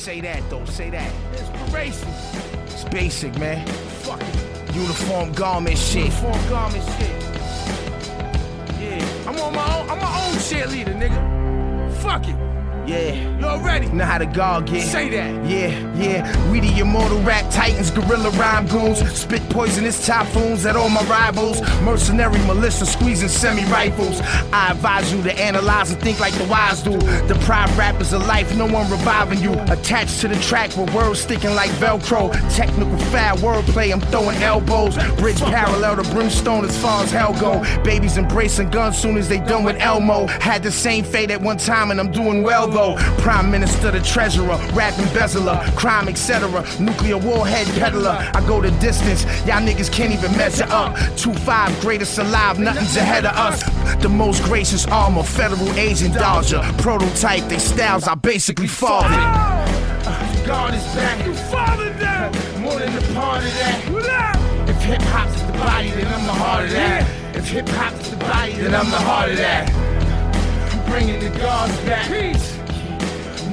Say that though, say that. Inspiration. It's basic, man. Fuck it. Uniform garment shit. Uniform garment shit. Yeah. I'm my own cheerleader, nigga. Fuck it. Yeah, you already know how the guard get. Say that. Yeah. We the immortal rap titans, guerrilla rhyme goons. Spit poisonous typhoons at all my rivals. Mercenary militia squeezing semi-rifles. I advise you to analyze and think like the wise do. Deprived rappers of life, no one reviving you. Attached to the track with words sticking like Velcro. Technical foul wordplay, I'm throwing elbows. Bridge parallel to brimstone as far as hell go. Babies embracing guns soon as they done with Elmo. Had the same fate at one time and I'm doing well though. Prime Minister, the treasurer, rap embezzler, crime, etc. Nuclear warhead peddler. I go the distance, y'all niggas can't even measure up. 2-5, greatest alive, nothing's ahead of us. The most gracious armor, federal agent dodger. Prototype, they styles, I basically fathered. God is back, you fathered that. More than the part of that. If hip hop is the body, then I'm the heart of that. If hip hop is the body, then I'm the heart of that. I'm bringing the gods back. Peace.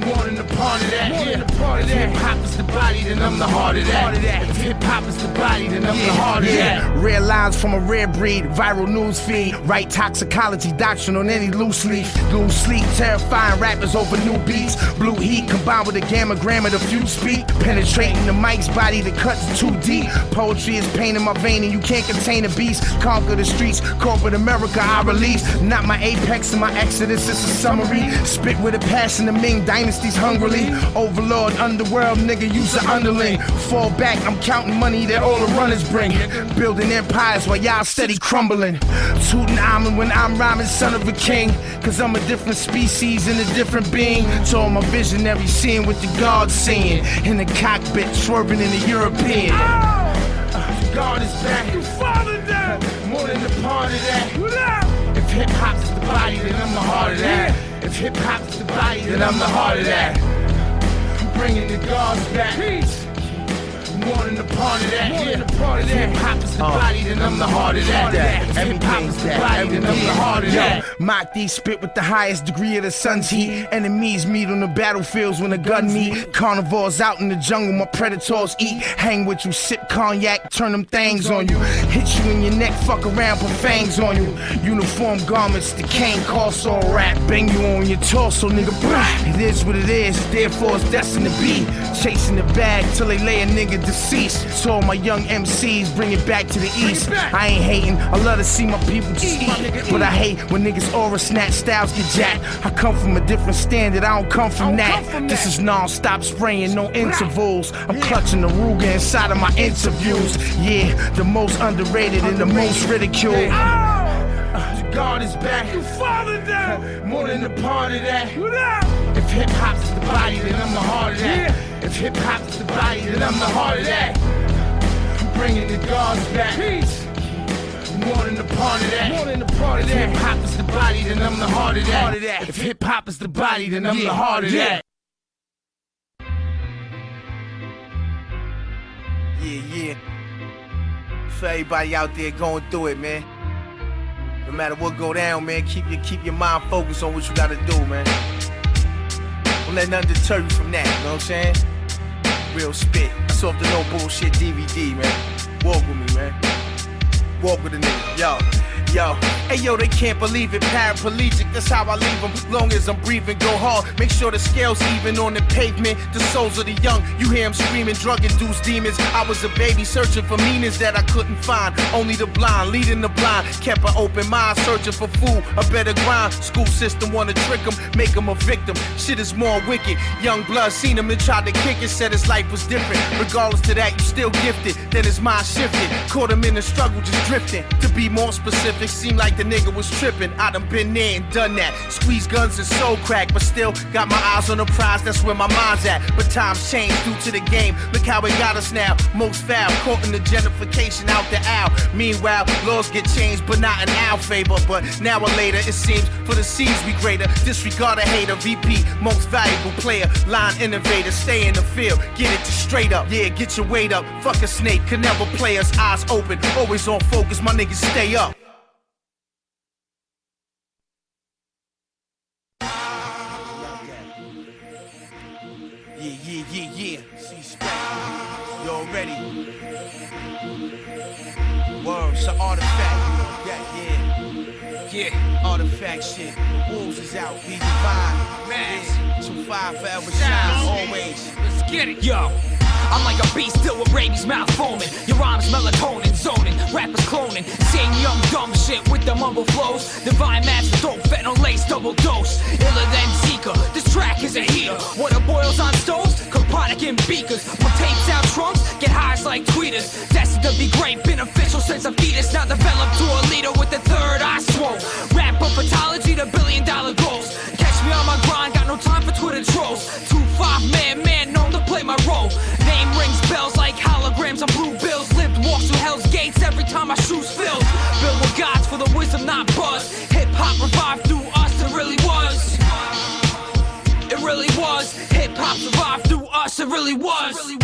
More than a part of that. If hip hop is the body, then I'm the heart of that. If hip hop is the body, then I'm the heart of that. Rare lines from a rare breed, viral news feed. Right toxicology doctrine on any loose leaf. Lose sleep, terrifying rappers over new beats. Blue heat combined with a gamma gram of the fuse speed. Penetrating the mic's body that cuts too deep. Poetry is pain in my vein and you can't contain a beast. Conquer the streets, corporate America I release. Not my apex and my exodus, it's a summary. Spit with a passion, the Ming dynasty. Hungrily, overlord, underworld, nigga, use an underling. Fall back, I'm counting money that all the runners bring. Building empires while y'all steady crumbling. Tootin' almond when I'm rhyming, son of a king. Cause I'm a different species and a different being. So all my visionary seeing what the gods seeing. In the cockpit, swerving in the European. God is back, you fathered that. More than a part of that. If hip hop is the body, then I'm the heart of that. If hip hop is the body, then I'm the heart of that. I'm bringing the gods back. Peace. More than a part of that. If hip hop is the body, then I'm the heart of that. If hip hop is the body, then I'm the heart of that. Mock these spit with the highest degree of the sun's heat. Enemies meet on the battlefields when the gun meet. Carnivores out in the jungle, my predators eat. Hang with you, sip cognac, turn them things on you. Hit you in your neck, fuck around, put fangs on you. Uniform garments, the cane costs all rap. Bang you on your torso, nigga. It is what it is, therefore it's destined to be. Chasing the bag till they lay a nigga deceased. So all my young MCs bring it back to the east. I ain't hating, I love to see my people just eat. But I hate when niggas aura snatch, styles get jacked. I come from a different standard, I don't come from that. This is non-stop spraying, no intervals. I'm clutching the Ruger inside of my interviews. Yeah, the most underrated and the most ridiculed. God is back, you fathered that. More than a part of that. If hip hop is the body, then I'm the heart of that. If hip hop is the body, then I'm the heart of that. I'm bringing the gods back. Peace. More than a part of that. If hip hop is the body, then I'm the heart of that. If hip hop is the body, then I'm the heart of that. Yeah. For everybody out there going through it, man. No matter what go down, man, keep your mind focused on what you gotta do, man. Don't let nothing deter you from that, you know what I'm saying? Real spit. That's off the no bullshit DVD, man. Walk with me, man. Walk with a nigga, yo. Hey yo, they can't believe it, paraplegic, that's how I leave them. Long as I'm breathing, go hard, make sure the scale's even on the pavement. The souls of the young, you hear them screaming, drug-induced demons. I was a baby searching for meanings that I couldn't find. Only the blind, leading the blind, kept an open mind, searching for food, a better grind. School system wanna trick them, make them a victim. Shit is more wicked, young blood seen him and tried to kick it, said his life was different. Regardless to that, you still gifted, then his mind shifted. Caught him in the struggle, just drifting. To be more specific, seemed like the nigga was tripping. I done been there and done that. Squeeze guns and soul crack, but still got my eyes on the prize, that's where my mind's at. But times change due to the game, look how it got us now. Most foul, caught in the gentrification out the owl. Meanwhile, laws get changed, but not in our favor. But now or later, it seems for the seas we greater. Disregard a hater, VP, most valuable player. Line innovator, stay in the field, get it to straight up. Yeah, get your weight up, fuck a snake, can never play us. Eyes open, always on focus, my niggas stay up. Yeah. C-Spec. You already. Words, an artifact. Yeah. Artifact shit. The wolves is out. Be divine. Man. 2-5 forever shine. Always. Let's get it, yo. I'm like a beast still with rabies, mouth foaming. Your rhymes melatonin, zoning, rappers cloning, saying young dumb shit with the mumble flows. Divine master dope, fentanyl lace, double dose. Iller than Zika, this track is a heater. Water boils on stoves, cook product in beakers. Put tapes out trunks, get highs like tweeters. Destined to be great, beneficial since a fetus. Now developed to a leader with the third eye swole. Rap up pathology to $1 billion goals. Catch me on my grind, got no time for Twitter trolls. 2-5 man known to play my role. Name rings bells like holograms on blue bills. Lived walks through hell's gates every time my shoes filled. Built with gods for the wisdom, not buzz. Hip-hop revived through us, it really was. It really was. Hip-hop survived through us, it really was.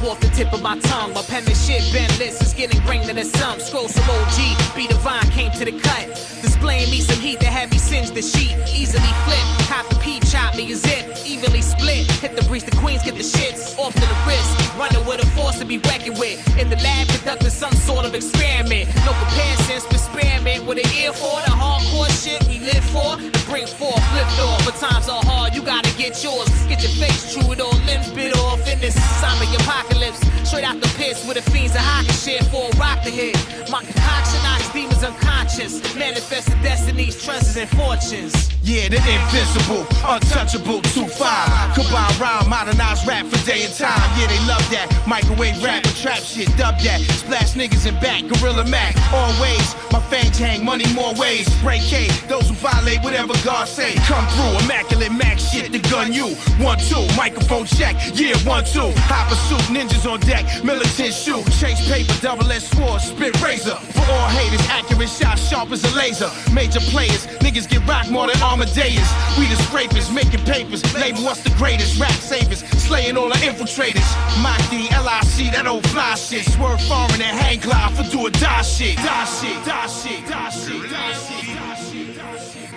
Off the tip of my tongue, my penmanship endless is getting ring to the sun. Scroll some OG, be divine, came to the cut. Displaying me some heat that had me singe the sheet. Easily flip, cop the P, chop me a zip. Evenly split, hit the breeze, the queens get the shits. Off to the wrist, running with a force to be reckoned with. In the lab, conducting some sort of experiment. No comparisons, experiment with an ear for the hardcore shit we live for. To bring forth, lift off, but times are hard, you gotta get yours. Get your face true, it all limbs bit off in this zombie apocalypse. Straight out the pits with the fiends and hockey shit for a rock to hit. My concoction knocks demons unconscious. Manifest the destinies, treasures, and fortunes. Yeah, they're invincible, untouchable, 2-5. Combine rhyme, modernized rap for day and time. Yeah, they love that. Microwave rap and trap shit, dub that. Splash niggas in back, Gorilla Mac. Always, my fangs hang money more ways. Break K, those who violate whatever God say. Come through, immaculate Mac shit to gun you. 1-2, microphone check. Yeah, 1-2. High pursuit, ninjas on deck. Militant shoot, chase paper, double-edged sword, spit razor. For all haters, accurate shots, sharp as a laser. Major players, niggas get rocked more than Amadeus. We the scrapers, making papers, label us the greatest. Rap savers, slaying all the infiltrators. Mach D, LIC, that old fly shit. Swerve foreign and hang glide for do or die shit. Die shit, die shit, die shit, die shit, die shit, die shit.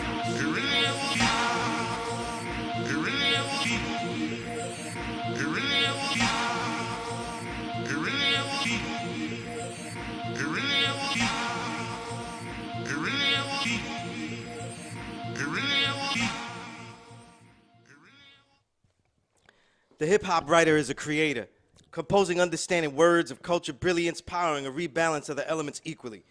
The hip-hop writer is a creator, composing understanding words of culture brilliance, powering a rebalance of the elements equally.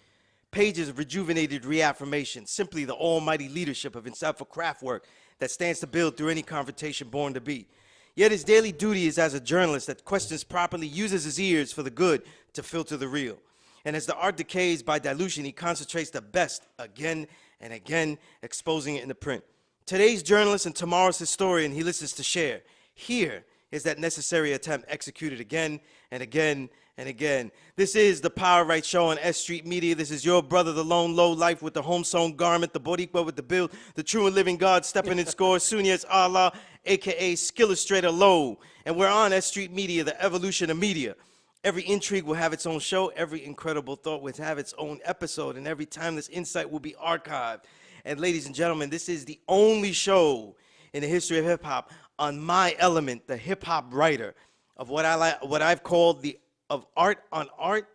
Pages of rejuvenated reaffirmation, simply the almighty leadership of insightful craft work that stands to build through any confrontation born to be. Yet his daily duty is as a journalist that questions properly, uses his ears for the good to filter the real. And as the art decays by dilution, he concentrates the best again and again, exposing it in the print. Today's journalist and tomorrow's historian he listens to share. Here is that necessary attempt executed again and again and again. This is the Power Right Show on S.STREET Media. This is your brother, the lone low life with the home-sewn garment, the Boricua with the build, the true and living God stepping in score, Sunyas Allah, a.k.a. Skillustrator Low. And we're on S.STREET Media, the evolution of media. Every intrigue will have its own show, every incredible thought will have its own episode, and every timeless insight will be archived. And ladies and gentlemen, this is the only show in the history of hip-hop on my element, the hip-hop writer, of what I've called the of art on art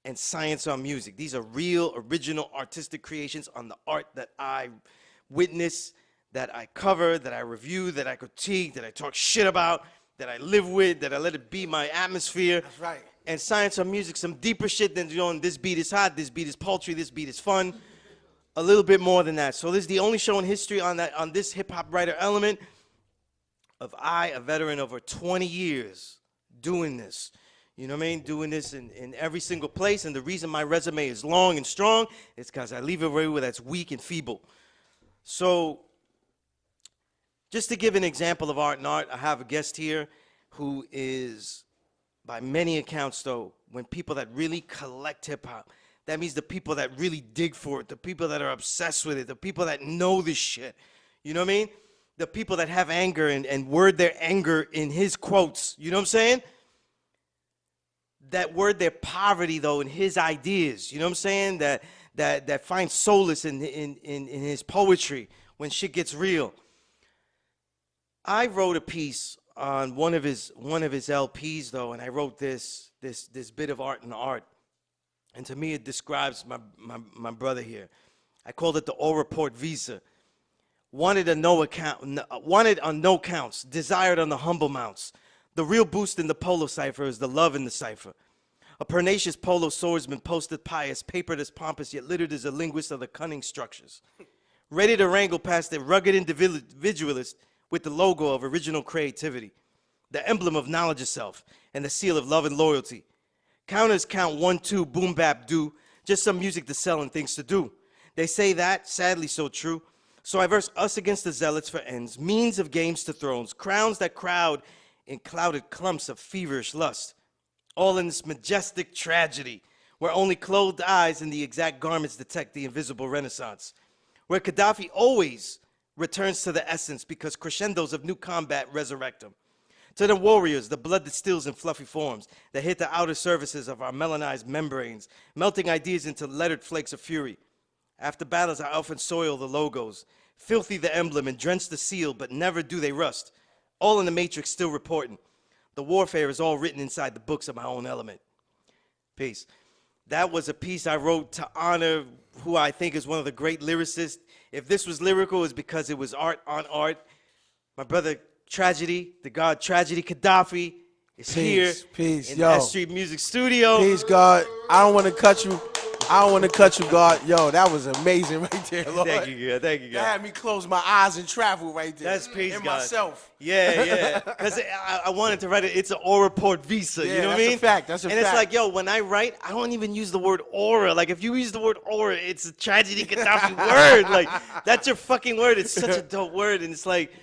and science on music. These are real, original, artistic creations on the art that I witness, that I cover, that I review, that I critique, that I talk shit about, that I live with, that I let it be my atmosphere. That's right. And science on music, some deeper shit than, you know, this beat is hot, this beat is paltry, this beat is fun. A little bit more than that. So this is the only show in history on this hip-hop writer element of a veteran over 20 years doing this. You know what I mean? Doing this in every single place. And the reason my resume is long and strong is because I leave it everywhere that's weak and feeble. So just to give an example of art and art, I have a guest here who is, by many accounts though, when people that really collect hip-hop, That means the people that really dig for it, the people that are obsessed with it, the people that know this shit. You know what I mean? The people that have anger and word their anger in his quotes. You know what I'm saying? That word their poverty, though, in his ideas. You know what I'm saying? That finds solace in his poetry when shit gets real. I wrote a piece on one of his LPs, though, and I wrote this bit of art in art. And to me, it describes my brother here. I called it the All Report Visa. Wanted on no counts, desired on the humble mounts. The real boost in the polo cipher is the love in the cipher. A pertinacious polo swordsman, posted pious, papered as pompous, yet littered as a linguist of the cunning structures. Ready to wrangle past the rugged individualist with the logo of original creativity, the emblem of knowledge itself, and the seal of love and loyalty. Counters count 1, 2, boom, bap, do. Just some music to sell and things to do. They say that, sadly so true. So I verse us against the zealots for ends, means of games to thrones, crowns that crowd in clouded clumps of feverish lust. All in this majestic tragedy, where only clothed eyes and the exact garments detect the invisible renaissance. Where Khadafi always returns to the essence because crescendos of new combat resurrect him. To the warriors, the blood that stills in fluffy forms, that hit the outer surfaces of our melanized membranes, melting ideas into lettered flakes of fury. After battles, I often soil the logos, filthy the emblem and drench the seal, but never do they rust. All in the matrix still reporting. The warfare is all written inside the books of my own element. Peace. That was a piece I wrote to honor who I think is one of the great lyricists. If this was lyrical, it's because it was art on art. My brother Tragedy, the God Tragedy Khadafi is here in the S.STREET Music Studio. Peace, God. I don't want to cut you. God. Yo, that was amazing right there, Lord. Thank you, God. Thank you, God. That had me close my eyes and travel right there. That's peace, in God. myself. Yeah. Because I wanted to write it. It's an All Report Visa. Yeah, you know what I that's mean? a fact. That's a fact. And it's like, yo, when I write, I don't even use the word aura. Like, if you use the word aura, it's a Tragedy Khadafi word. Like, that's your fucking word. It's such a dope word. And it's like,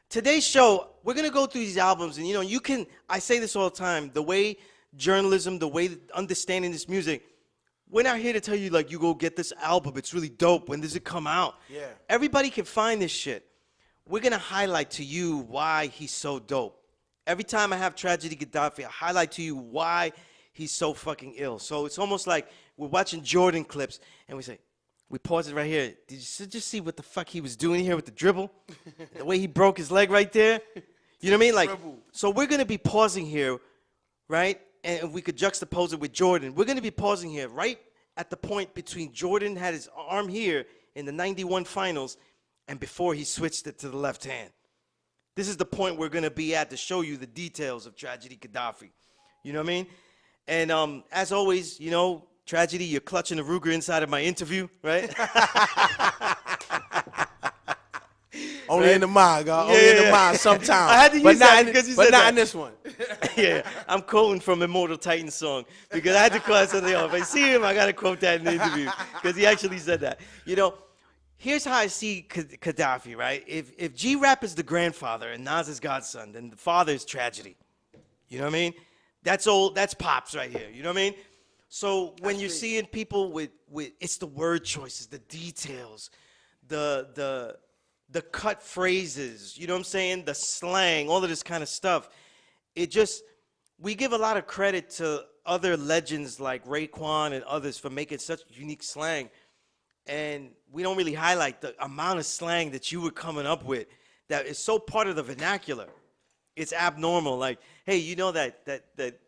today's show, we're going to go through these albums. And, you know, you can, I say this all the time, the way journalism, the way understanding this music, we're not here to tell you, like, you go get this album. It's really dope. When does it come out? Yeah. Everybody can find this shit. We're going to highlight to you why he's so dope. Every time I have Tragedy Khadafi, I highlight to you why he's so fucking ill. So it's almost like we're watching Jordan clips, and we say, we pause it right here. Did you just see what the fuck he was doing here with the dribble? The way he broke his leg right there? You know what I mean? Like, so we're going to be pausing here, right? And we could juxtapose it with Jordan. We're going to be pausing here right at the point between Jordan had his arm here in the 91 finals and before he switched it to the left hand. This is the point we're going to be at to show you the details of Tragedy Khadafi. You know what I mean? And as always, you know, Tragedy, you're clutching a Ruger inside of my interview, right? Only in the mind, God. Only in the mind sometimes. I had to use that because you said that. But not in this one. Yeah, I'm quoting from Immortal Titan song because I had to quote something off. If I see him, I got to quote that in the interview because he actually said that. You know, here's how I see Khadafi, right? If G-Rap is the grandfather and Nas is godson, then the father is Tragedy. You know what I mean? That's Pops right here. You know what I mean? So when you're seeing people with it's the word choices, the details, the cut phrases, you know what I'm saying? The slang, all of this kind of stuff. It just, we give a lot of credit to other legends like Raekwon and others for making such unique slang. And we don't really highlight the amount of slang that you were coming up with that is so part of the vernacular. It's abnormal. Like, hey, you know that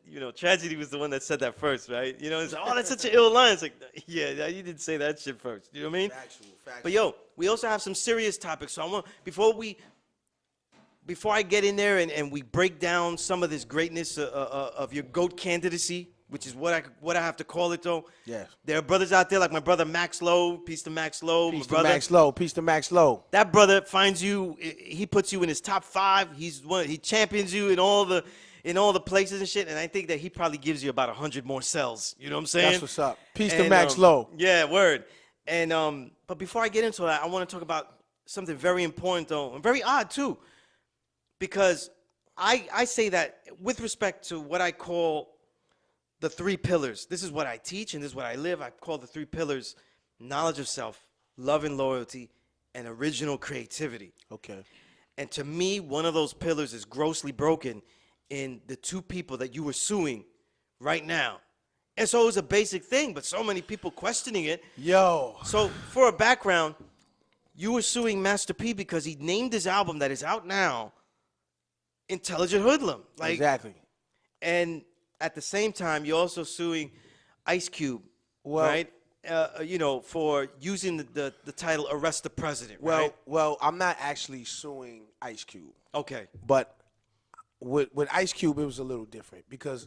you know, Tragedy was the one that said that first, right? You know, it's like, oh, that's such an ill line. It's like, yeah, you didn't say that shit first. You know what I mean? Factual. But yo, we also have some serious topics. So I want before I get in there and we break down some of this greatness of your GOAT candidacy, which is what I have to call it though. Yeah. There are brothers out there like my brother Max Lowe, peace to Max Lowe. Peace to Max Lowe, peace to Max Lowe. That brother finds you, he puts you in his top 5. He champions you in all the places and shit, and I think that he probably gives you about 100 more cells. You know what I'm saying? That's what's up. Peace to Max Lowe. Yeah, word. And but before I get into that, I want to talk about something very important though, and very odd too, because I say that with respect to what I call the 3 pillars. This is what I teach and this is what I live. I call the 3 pillars knowledge of self, love and loyalty, and original creativity. Okay. And to me, one of those pillars is grossly broken in the 2 people that you were suing right now. And so it was a basic thing, but so many people questioning it. Yo. So for a background, you were suing Master P because he named his album that is out now Intelligent Hoodlum. Like, exactly. And at the same time, you're also suing Ice Cube, right? For using the title "Arrest the President." Right? Well, I'm not actually suing Ice Cube. Okay. But with Ice Cube, it was a little different because,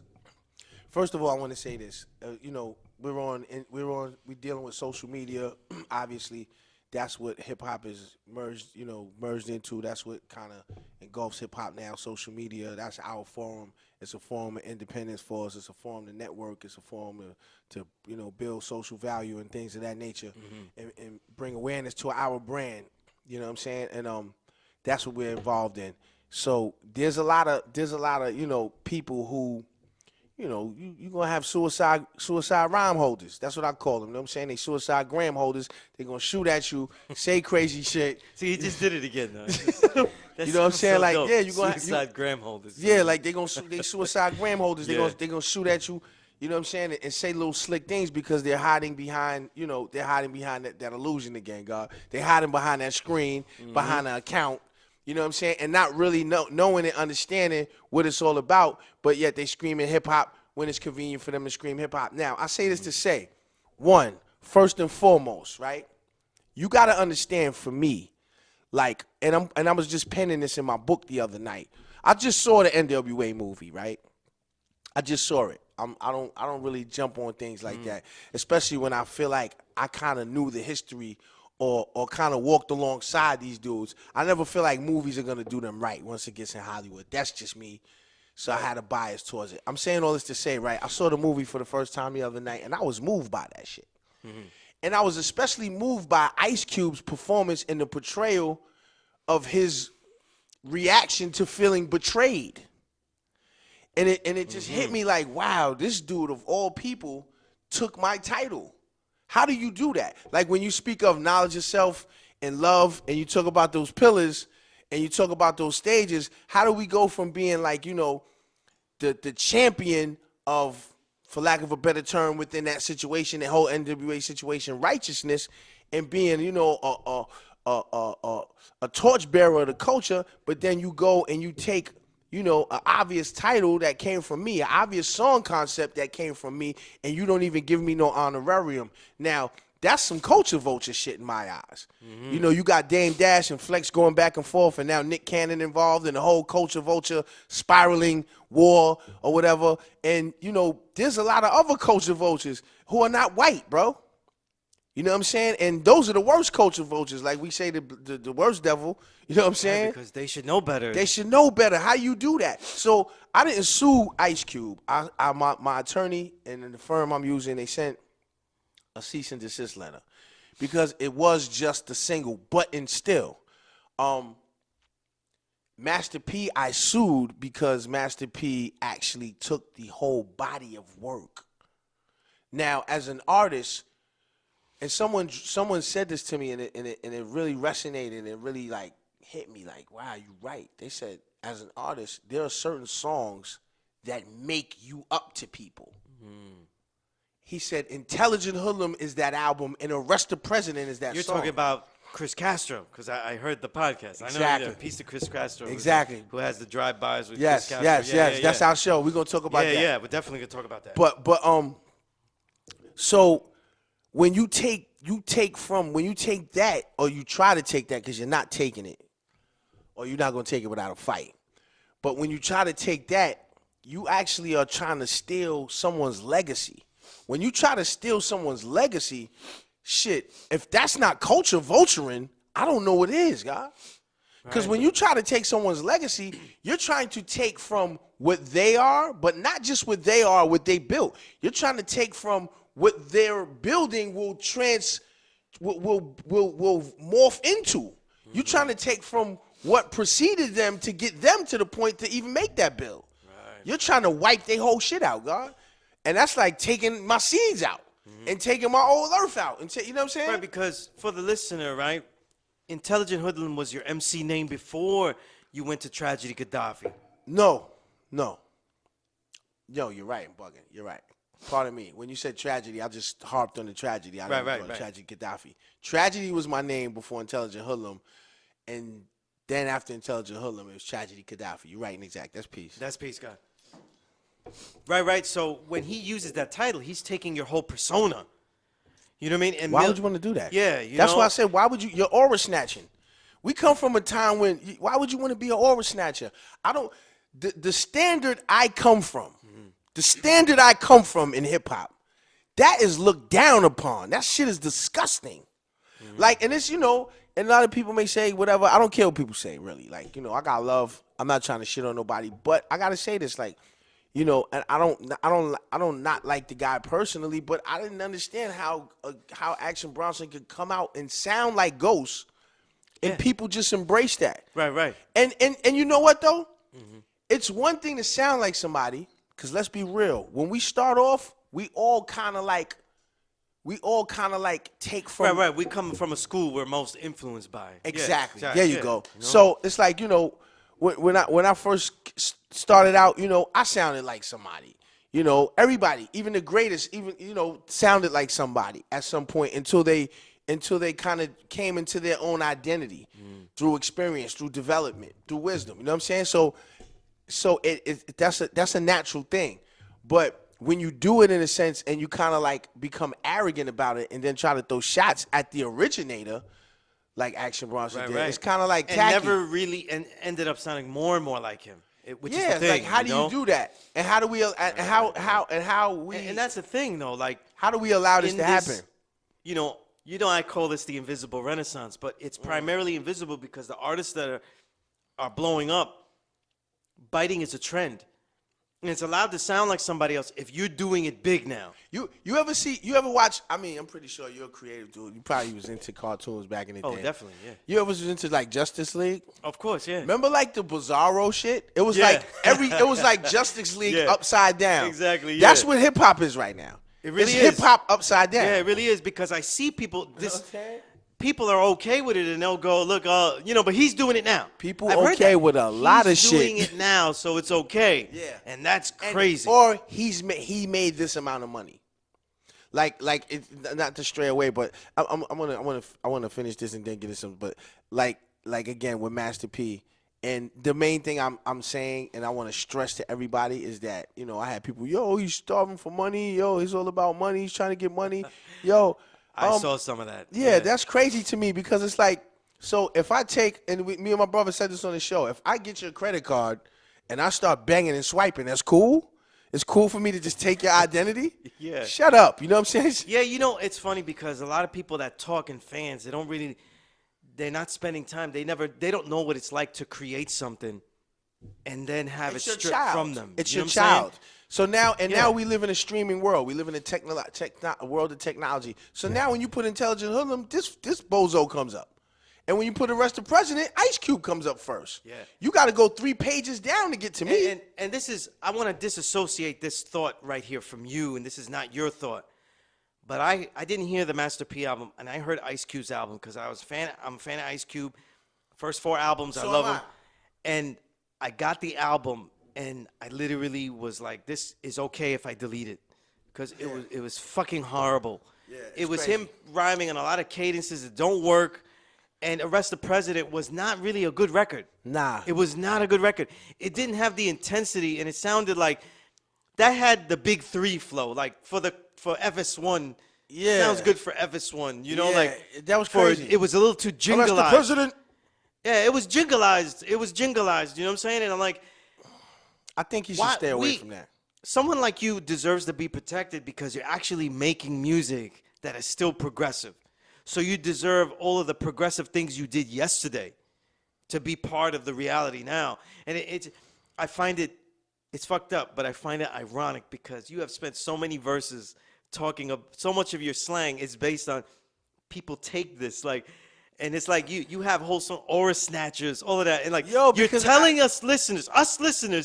first of all, I want to say this. We're dealing with social media. Obviously, that's what hip hop is merged into. That's what kind of engulfs hip hop now. Social media. That's our forum. It's a form of independence for us. It's a form to network. It's a form to build social value and things of that nature, and bring awareness to our brand. You know what I'm saying? And that's what we're involved in. So there's a lot of people who, you're gonna have suicide rhyme holders. That's what I call them. You know what I'm saying? They suicide gram holders. They're gonna shoot at you, say crazy shit. See, he just did it again, though. You know what I'm saying? So like, dope. yeah, you gonna suicide gram holders. Yeah, like they suicide gram holders. Yeah. They gonna shoot at you. You know what I'm saying? And say little slick things because they're hiding behind, that illusion again, God. They're hiding behind that screen, behind an account. You know what I'm saying? And not really knowing and understanding what it's all about, but yet they screaming hip-hop when it's convenient for them to scream hip-hop. Now, I say this to say, one, first and foremost, right? You got to understand for me, like, and I was just penning this in my book the other night. I just saw the NWA movie, right? I just saw it. I don't really jump on things like that, especially when I feel like I kind of knew the history or kind of walked alongside these dudes. I never feel like movies are going to do them right once it gets in Hollywood. That's just me. So I had a bias towards it. I'm saying all this to say, right, I saw the movie for the first time the other night, and I was moved by that shit. And I was especially moved by Ice Cube's performance in the portrayal of his reaction to feeling betrayed. And it just hit me like, wow, this dude of all people took my title. How do you do that? Like when you speak of knowledge of self and love and you talk about those pillars and you talk about those stages, how do we go from being like, the champion of, for lack of a better term, within that situation, the whole NWA situation, righteousness, and being, a torchbearer of the culture, but then you go and you take an obvious title that came from me, an obvious song concept that came from me, and you don't even give me no honorarium. Now, that's some culture vulture shit in my eyes. You got Dame Dash and Flex going back and forth, and now Nick Cannon involved in the whole culture vulture spiraling war or whatever. And, there's a lot of other culture vultures who are not white, bro. You know what I'm saying? And those are the worst culture vultures. Like we say, the worst devil. You know what I'm saying? Because they should know better. They should know better. How you do that? So I didn't sue Ice Cube. My attorney and the firm I'm using, they sent a cease and desist letter because it was just a single. But still, Master P, I sued because Master P actually took the whole body of work. Now, as an artist. And someone said this to me, and it really resonated, and it really like hit me like, wow, you're right. They said, as an artist, there are certain songs that make you up to people. He said, Intelligent Hoodlum is that album, and Arrest the President is that You're song. talking about Chris Castro, because I heard the podcast. Exactly. I know a piece of Chris Castro. Exactly. Who has the drive-bys with Yes, Chris Castro. yes. That's our show. We're going to talk about that. Yeah, we're definitely going to talk about that. But so when you take that, or you try to take that, because you're not taking it, or you're not going to take it without a fight. But when you try to take that, you actually are trying to steal someone's legacy. When you try to steal someone's legacy, shit, if that's not culture vulturing, I don't know what is, God. Because when you try to take someone's legacy, you're trying to take from what they are, but not just what they are, what they built. You're trying to take from what their building will morph into. You're trying to take from what preceded them to get them to the point to even make that build. You're trying to wipe their whole shit out, God. And that's like taking my seeds out and taking my old earth out. And you know what I'm saying? Right, because for the listener, right, Intelligent Hoodlum was your MC name before you went to Tragedy Khadafi. No. Yo, you're right. I'm bugging. You're right. Pardon me. When you said tragedy, I just harped on the tragedy. I didn't go Tragedy Khadafi. Tragedy was my name before Intelligent Hoodlum, and then after Intelligent Hoodlum, it was Tragedy Khadafi. You're right and exact. That's peace. That's peace, God. Right. So when he uses that title, he's taking your whole persona. You know what I mean? And why would you want to do that? Yeah, that's why I said, why would you? You're aura snatching. We come from a time when, why would you want to be an aura snatcher? The standard I come from, the standard I come from in hip hop, that is looked down upon. That shit is disgusting. Like, and it's, and a lot of people may say whatever. I don't care what people say, really. Like, I got love. I'm not trying to shit on nobody, but I gotta say this, like, and I don't not like the guy personally, but I didn't understand how Action Bronson could come out and sound like Ghost, and people just embrace that. Right. And you know what though? It's one thing to sound like somebody, because let's be real. When we start off, we all kind of like take from. Right. We come from a school we're most influenced by. Exactly. Yeah, there you go. So it's like, when I first started out, I sounded like somebody. Everybody, even the greatest, sounded like somebody at some point until they kind of came into their own identity through experience, through development, through wisdom. You know what I'm saying? So that's a natural thing. But when you do it in a sense and you kind of like become arrogant about it and then try to throw shots at the originator, like Action Bronson did, it's kind of like tacky. And never really ended up sounding more and more like him. Which is the thing, like how do you do that? And how do we and that's the thing though, like how do we allow this to happen? I call this the invisible renaissance, but it's primarily invisible because the artists that are blowing up, biting is a trend. And it's allowed to sound like somebody else if you're doing it big now. You ever watch, I mean, I'm pretty sure you're a creative dude. You probably was into cartoons back in the day. Oh, definitely, yeah. You ever was into like Justice League? Of course, yeah. Remember like the Bizarro shit? It was it was like Justice League upside down. Exactly, yeah. That's what hip hop is right now. It really is. Hip hop upside down. Yeah, it really is, because I see people people are okay with it and they'll go, look, but he's doing it now. People okay with a lot of shit. He's doing it now, so it's okay. Yeah. And that's crazy. Or he made this amount of money. Like not to stray away, but I want to finish this and then get into some. But like again with Master P, and the main thing I'm saying, and I want to stress to everybody is that I had people, he's starving for money, he's all about money, he's trying to get money, I saw some of that. Yeah, that's crazy to me because it's like, so if I take, and me and my brother said this on the show, if I get your credit card and I start banging and swiping, that's cool? It's cool for me to just take your identity? Yeah. Shut up. You know what I'm saying? Yeah, it's funny because a lot of people that talk and fans, they're not spending time. They don't know what it's like to create something and then have it stripped from them. It's your child. So now, now we live in a streaming world. We live in a world of technology. So now when you put Intelligent Hoodlum, this bozo comes up. And when you put Arrest the President, Ice Cube comes up first. Yeah. You got to go 3 pages down to get to me. And this is, I want to disassociate this thought right here from you, and this is not your thought. But I didn't hear the Master P album, and I heard Ice Cube's album because I'm a fan of Ice Cube. First 4 albums, I love them. And I got the album, and I literally was like, this is okay if I delete it. Because it was fucking horrible. Yeah, it was crazy. Him rhyming on a lot of cadences that don't work. And Arrest the President was not really a good record. Nah. It was not a good record. It didn't have the intensity, and it sounded like that had the big 3 flow. Like for FS1, sounds good for FS1. Like that was crazy. It was a little too jingleized. Arrest the President. Yeah, it was jingleized. You know what I'm saying? And I'm like, I think you should stay away from that. Someone like you deserves to be protected because you're actually making music that is still progressive. So you deserve all of the progressive things you did yesterday to be part of the reality now. And I find it's fucked up, but I find it ironic because you have spent so many verses talking of so much of your slang is based on people take this and it's like you have wholesome aura snatchers, all of that, and like you're telling us listeners,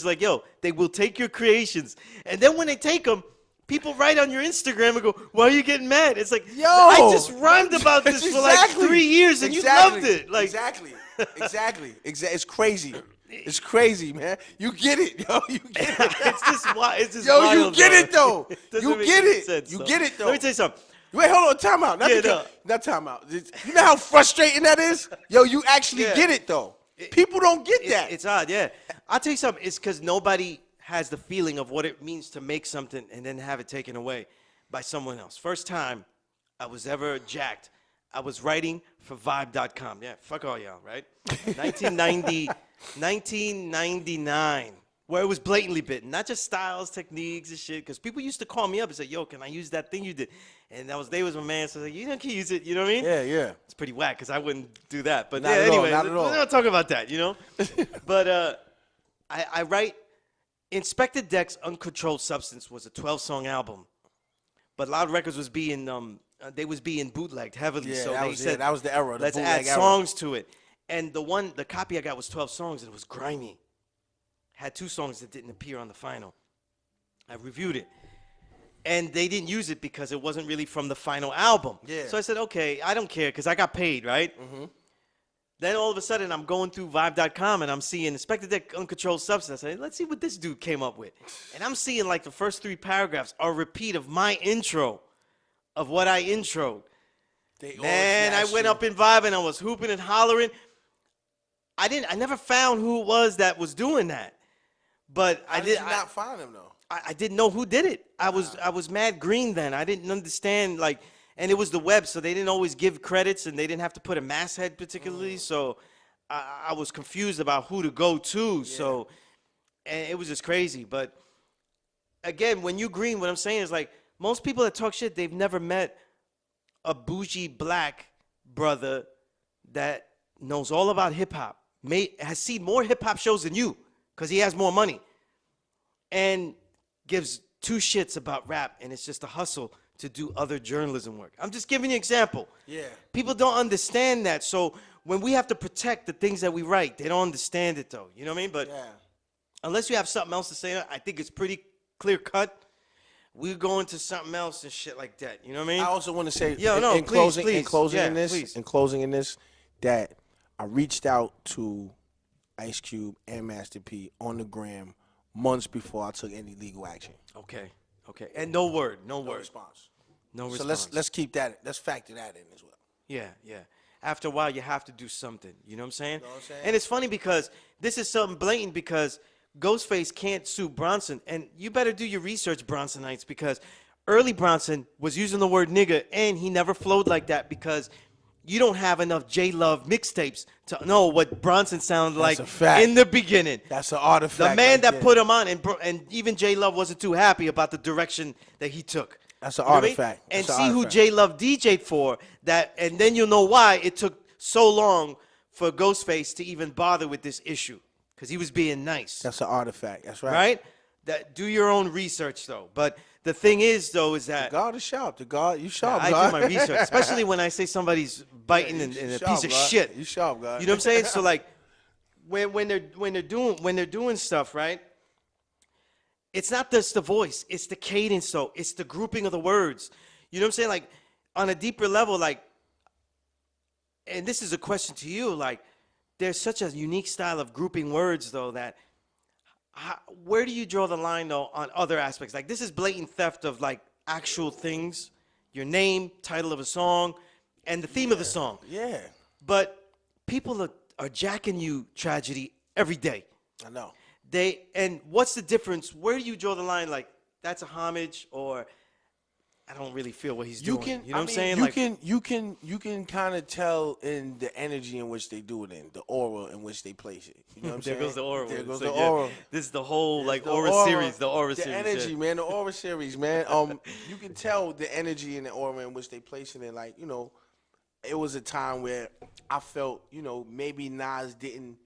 like they will take your creations, and then when they take them, People write on your Instagram and go, "Why are you getting mad?" It's like, Yo, I just rhymed about this for like 3 years and you loved it. Like, exactly. It's crazy. It's crazy, man. You get it, yo. You get it. it's just wild. It's just Yo, wild, you get it though. doesn't You make get any it. sense, You though. get it though. Let me tell you something. Wait, hold on, time out. Not time out. You know how frustrating that is? Yo, you actually get it though. People don't get that. It's odd, yeah. I'll tell you something. It's because nobody has the feeling of what it means to make something and then have it taken away by someone else. First time I was ever jacked, I was writing for Vibe.com. Yeah, fuck all y'all, right? 1999, where it was blatantly bitten. Not just styles, techniques, and shit. Because people used to call me up and say, "Yo, can I use that thing you did?" And they was my man. So I was like, "You can use it." You know what I mean? Yeah. It's pretty whack because I wouldn't do that. But Not yeah, at all, anyway, not at all. we're not talking about that, you know? But I write, Inspector Deck's Uncontrolled Substance was a 12-song album. But Loud Records was being, they was being bootlegged heavily. Yeah, So they said, that was the era. let's add songs to it. And the copy I got was 12 songs, and it was grimy. Had 2 songs that didn't appear on the final. I reviewed it. And they didn't use it because it wasn't really from the final album. Yeah. So I said, okay, I don't care because I got paid, right? Mm-hmm. Then all of a sudden, I'm going through Vibe.com, and I'm seeing Inspector Deck Uncontrolled Substance. I said, let's see what this dude came up with. And I'm seeing, like, the first 3 paragraphs are a repeat of my intro, of what I introed. Man, I went up in Vibe, and I was hooping and hollering. I never found who it was that was doing that. But How did you not find him, though? I didn't know who did it. I was mad green then. I didn't understand, like, and it was the web, so they didn't always give credits, and they didn't have to put a masthead particularly. So I was confused about who to go to. Yeah. So, and it was just crazy. But again, when you green, what I'm saying is, like, most people that talk shit, they've never met a bougie black brother that knows all about hip hop, has seen more hip hop shows than you because he has more money, and gives 2 shits about rap, and it's just a hustle to do other journalism work. I'm just giving you an example. Yeah. People don't understand that. So when we have to protect the things that we write, they don't understand it, though. You know what I mean? But unless you have something else to say, I think it's pretty clear cut. We go into something else and shit like that. You know what I mean? I also want to say, in closing in this, that I reached out to Ice Cube and Master P on the gram months before I took any legal action. Okay. And no word. No response. No So response. let's keep that. Let's factor that in as well. Yeah. After a while, you have to do something. You know what I'm saying? Know what I'm saying? And it's funny because this is something blatant because Ghostface can't sue Bronson. And you better do your research, Bronsonites, because early Bronson was using the word nigga, and he never flowed like that because you don't have enough J-Love mixtapes to know what Bronson sounded like in the beginning. That's an artifact. The man that put him on, and even J-Love wasn't too happy about the direction that he took. That's an artifact. And see who J-Love DJ'd for, and then you'll know why it took so long for Ghostface to even bother with this issue, because he was being nice. That's an artifact. That's right. Right? Do your own research, though. But the thing is, though, is that God is sharp. You sharp. I do my research, especially when I say somebody's biting and a piece of shit. You sharp, God. You know what I'm saying? So like, when they're doing stuff, right? It's not just the voice; it's the cadence. So it's the grouping of the words. You know what I'm saying? Like, on a deeper level, like, and this is a question to you, like, there's such a unique style of grouping words, though, that. Where do you draw the line, though, on other aspects? Like, this is blatant theft of, like, actual things. Your name, title of a song, and the theme of the song. Yeah. But people are jacking you tragedy every day. I know. And what's the difference? Where do you draw the line? Like, that's a homage, or I don't really feel what he's doing. You know what I'm saying? You can kind of tell in the energy in which they do it in, the aura in which they place it. You know what I'm saying? There goes the aura. There goes so, the aura. This is the whole, like, The aura series. The aura the series. energy, man. The aura series, man. You can tell the energy and the aura in which they place it in. Like, you know, it was a time where I felt, you know, maybe Nas didn't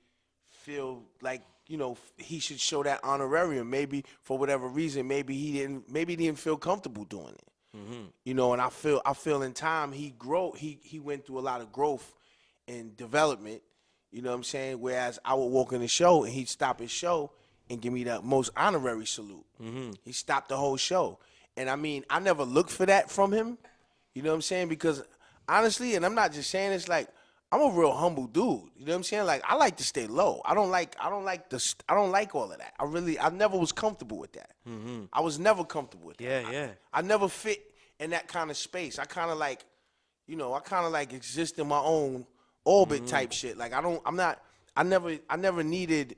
feel like, you know, he should show that honorarium. Maybe for whatever reason, maybe he didn't feel comfortable doing it. Mm-hmm. You know, and I feel in time he went through a lot of growth and development. You know what I'm saying? Whereas I would walk in the show and he'd stop his show and give me the most honorary salute. Mm-hmm. He stopped the whole show. And I mean, I never looked for that from him. You know what I'm saying? Because honestly, and I'm not just saying this, like, I'm a real humble dude. You know what I'm saying? Like, I like to stay low. I don't like all of that. I never was comfortable with that. I was never comfortable with that. Yeah. I never fit in that kind of space. I kind of like, exist in my own orbit type shit. Like, I never needed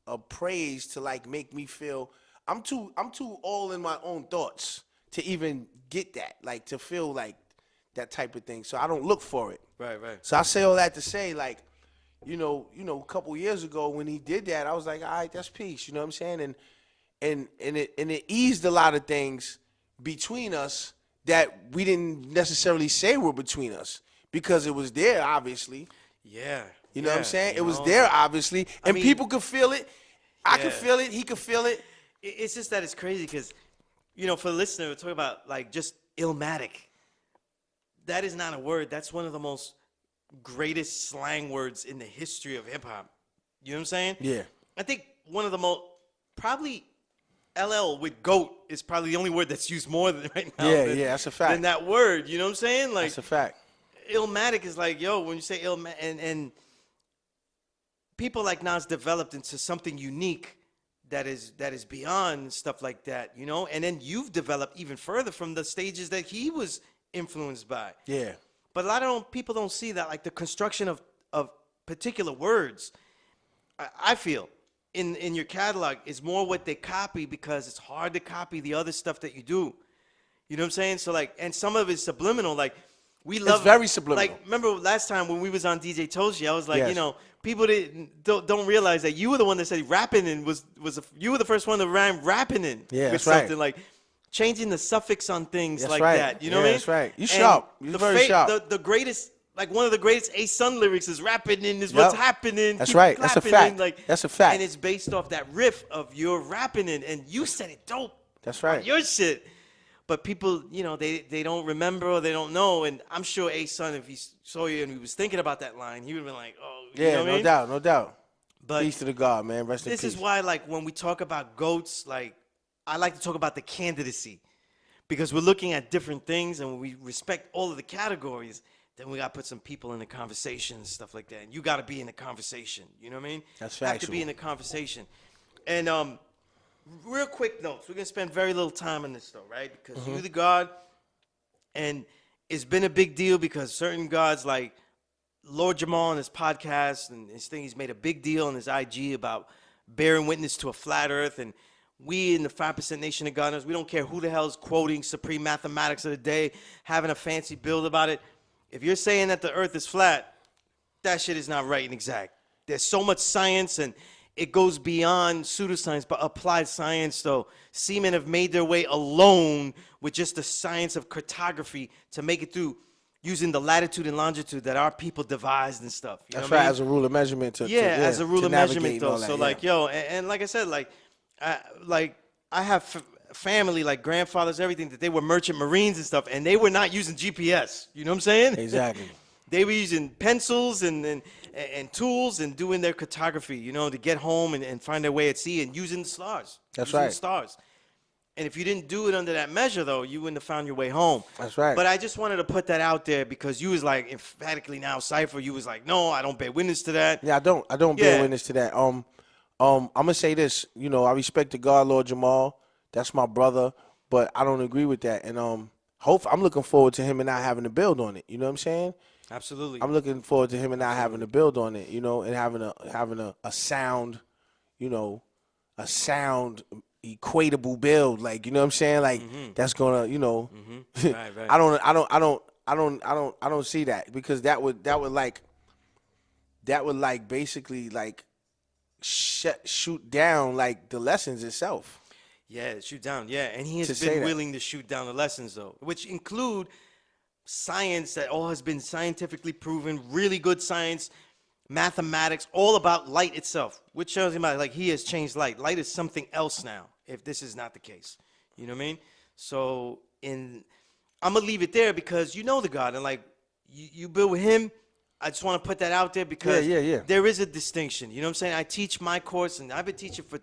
a praise to like make me feel. I'm too all in my own thoughts to even get that, like to feel like that type of thing. So I don't look for it. Right. So I say all that to say, like, a couple years ago when he did that, I was like, all right, that's peace. You know what I'm saying? And it eased a lot of things between us that we didn't necessarily say were between us because it was there, obviously. Yeah. You know what I'm saying? It was there, obviously, and people could feel it. I could feel it. He could feel it. It's just that it's crazy because, for the listener, we're talking about like just Illmatic. That is not a word. That's one of the most greatest slang words in the history of hip hop. You know what I'm saying? Yeah. I think one of the most, probably LL with GOAT is probably the only word that's used more than right now. Yeah, that's a fact. Than that word. You know what I'm saying? Like, that's a fact. Illmatic is like, when you say Illmatic, and people like Nas developed into something unique that is beyond stuff like that, and then you've developed even further from the stages that he was influenced by. Yeah. But a lot of people don't see that, like the construction of particular words. I feel in your catalog is more what they copy because it's hard to copy the other stuff that you do. You know what I'm saying? So like, and some of it's subliminal. Like we love. It's very subliminal. Like remember last time when we was on DJ Toshi, I was like, Yes. People don't realize that you were the one that said rapping in you were the first one to rhyme rapping in. Yeah, with that's right. something like changing the suffix on things That's like right. that. You know what I mean? That's right. You And sharp. You're very sharp. The greatest, like one of the greatest A-Sun lyrics is rapping in is what's happening. That's keep right. That's a clapping fact. in, like, That's a fact. And it's based off that riff of your rapping in, and you said it dope. That's right. On your shit. But people, they don't remember or they don't know. And I'm sure A-Sun, if he saw you and he was thinking about that line, he would have been like, oh, you know what I mean? No doubt. But peace to the God, man. Rest in peace. This is why, like, when we talk about GOATs, like, I like to talk about the candidacy. Because we're looking at different things, and when we respect all of the categories, then we got to put some people in the conversation and stuff like that. And you got to be in the conversation. You know what I mean? That's You have to factual. be in the conversation. And real quick notes. We're going to spend very little time on this, though, right? Because you're the God, and it's been a big deal because certain gods, like Lord Jamal on his podcast and his thing, he's made a big deal on his IG about bearing witness to a flat earth. And we in the 5% Nation of Godness, we don't care who the hell's quoting supreme mathematics of the day, having a fancy build about it. If you're saying that the earth is flat, that shit is not right and exact. There's so much science, and it goes beyond pseudoscience, but applied science, though. Seamen have made their way alone with just the science of cartography to make it through using the latitude and longitude that our people devised and stuff. You That's know what right, I mean? as a rule of measurement. As a rule of measurement, though. That, so, like, and like I said, I have family, like grandfathers, everything, that they were merchant marines and stuff, and they were not using GPS. You know what I'm saying? Exactly. They were using pencils and tools and doing their cartography, to get home and find their way at sea and using the stars. That's using right. The stars. And if you didn't do it under that measure, though, you wouldn't have found your way home. That's right. But I just wanted to put that out there because you was like emphatically now, Cypher, you was like, no, I don't bear witness to that. Yeah, I don't bear witness to that. I'm gonna say this. I respect the God, Lord Jamal. That's my brother, but I don't agree with that. And I'm looking forward to him and I having to build on it. You know what I'm saying? Absolutely. I'm looking forward to him and I having to build on it. And having a sound, a sound equatable build. Like, you know what I'm saying? Like that's gonna, Right. I don't see that because that would basically like shoot down like the lessons itself. Yeah, shoot down. Yeah, and he has To been say that. willing to shoot down the lessons, though, which include science that all has been scientifically proven, really good science, mathematics, all about light itself, which shows him like he has changed light. Light is something else now, if this is not the case. You know what I mean? So I'm going to leave it there because you know the God, and like you build with him. I just want to put that out there because there is a distinction. You know what I'm saying? I teach my course, and I've been teaching for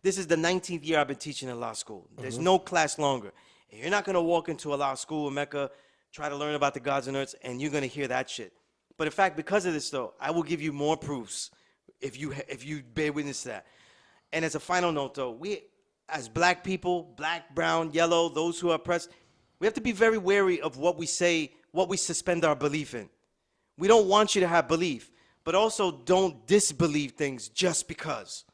this is the 19th year I've been teaching in law school. There's no class longer. And you're not going to walk into a law school in Mecca, try to learn about the gods and earths, and you're going to hear that shit. But in fact, because of this, though, I will give you more proofs if you bear witness to that. And as a final note, though, we, as black people, black, brown, yellow, those who are oppressed, we have to be very wary of what we say, what we suspend our belief in. We don't want you to have belief, but also don't disbelieve things just because.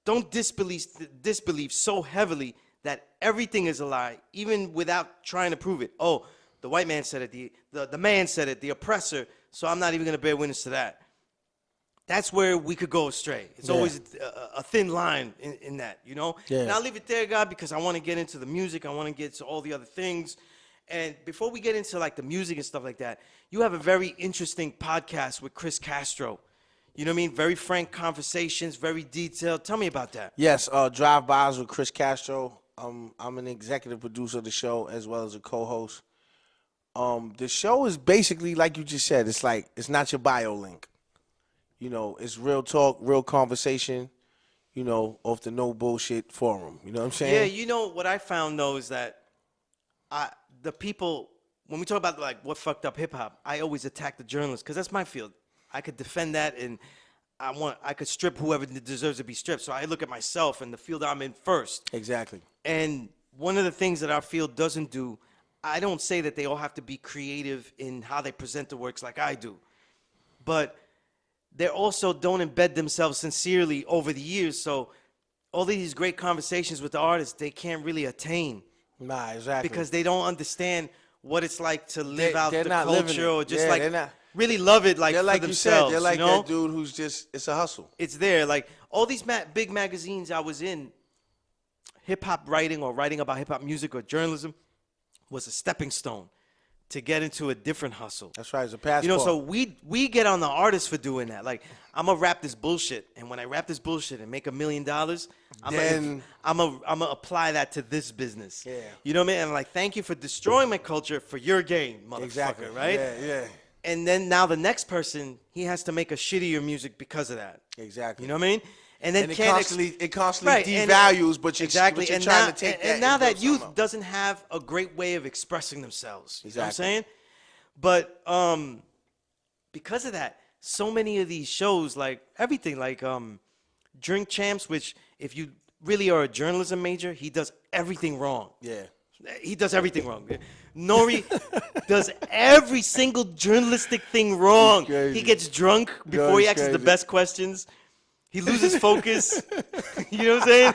Don't disbelieve so heavily that everything is a lie, even without trying to prove it. Oh, the white man said it, the man said it, the oppressor, so I'm not even going to bear witness to that. That's where we could go astray. It's always a thin line in that, you know? Yeah. And I'll leave it there, God, because I want to get into the music. I want to get to all the other things. And before we get into, like, the music and stuff like that, you have a very interesting podcast with Chris Castro. You know what I mean? Very frank conversations, very detailed. Tell me about that. Yes, Drive-Bys with Chris Castro. I'm an executive producer of the show as well as a co-host. The show is basically, like you just said, it's like, it's not your bio link. You know, it's real talk, real conversation, you know, off the no bullshit forum. You know what I'm saying? Yeah, you know, what I found, though, is that the people, when we talk about, like, what fucked up hip-hop, I always attack the journalists because that's my field. I could defend that, and I could strip whoever deserves to be stripped. So I look at myself and the field I'm in first. Exactly. And one of the things that our field doesn't do, I don't say that they all have to be creative in how they present the works like I do, but they also don't embed themselves sincerely over the years. So all these great conversations with the artists, they can't really attain. Nah, exactly. Because they don't understand what it's like to live out the culture, or just really love it, like, they're like for themselves. They're like, you know? that dude who's just, it's a hustle. It's there. Like, all these big magazines I was in, hip-hop writing or writing about hip-hop music or journalism was a stepping stone to get into a different hustle. That's right. It's a passport. You know, so we get on the artists for doing that. Like, I'm going to rap this bullshit, and when I rap this bullshit and make $1 million, I'm gonna apply that to this business. Yeah. You know what I mean? And I'm like, thank you for destroying my culture for your gain, motherfucker, Exactly. right? Yeah. And then now the next person, he has to make a shittier music because of that. Exactly. You know what I mean? And then it constantly right, devalues, but you're exactly. trying Now, to take that. And now that youth up. doesn't have a great way of expressing themselves. You know what I'm Exactly. saying? But because of that, so many of these shows, like everything, like Drink Champs, which if you really are a journalism major, he does everything wrong. Yeah. He does everything wrong. Nori does every single journalistic thing wrong. He gets drunk before he asks the best questions. He loses focus. You know what I'm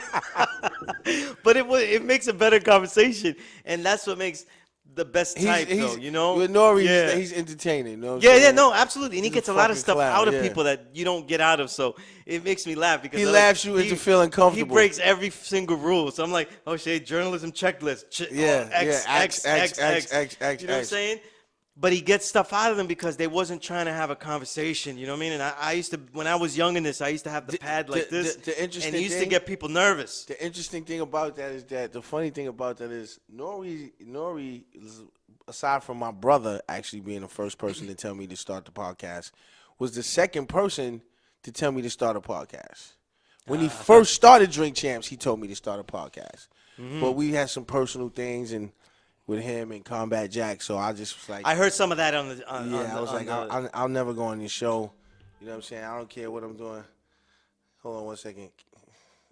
saying? But it makes a better conversation, and that's what makes the best type, though. You know, with Nori, he's entertaining. You know what I'm yeah, saying? no, absolutely, and he He's gets a a lot of fucking stuff clown, out of yeah. people that you don't get out of. So it makes me laugh because He laughs you into feeling comfortable. He breaks every single rule. So I'm like, oh shit, journalism checklist. X. You know what I'm saying? But he gets stuff out of them because they wasn't trying to have a conversation. You know what I mean? And I used to, when I was young in this, I used to have the pad like this, and it used to get people nervous. The interesting thing about that is that the funny thing about that is Nori, aside from my brother actually being the first person to tell me to start the podcast, was the second person to tell me to start a podcast. When he first started Drink Champs, he told me to start a podcast. But we had some personal things and with him and Combat Jack, so I just was like, I heard some of that on the. I was like, I'll never go on this show. You know what I'm saying? I don't care what I'm doing. Hold on one second.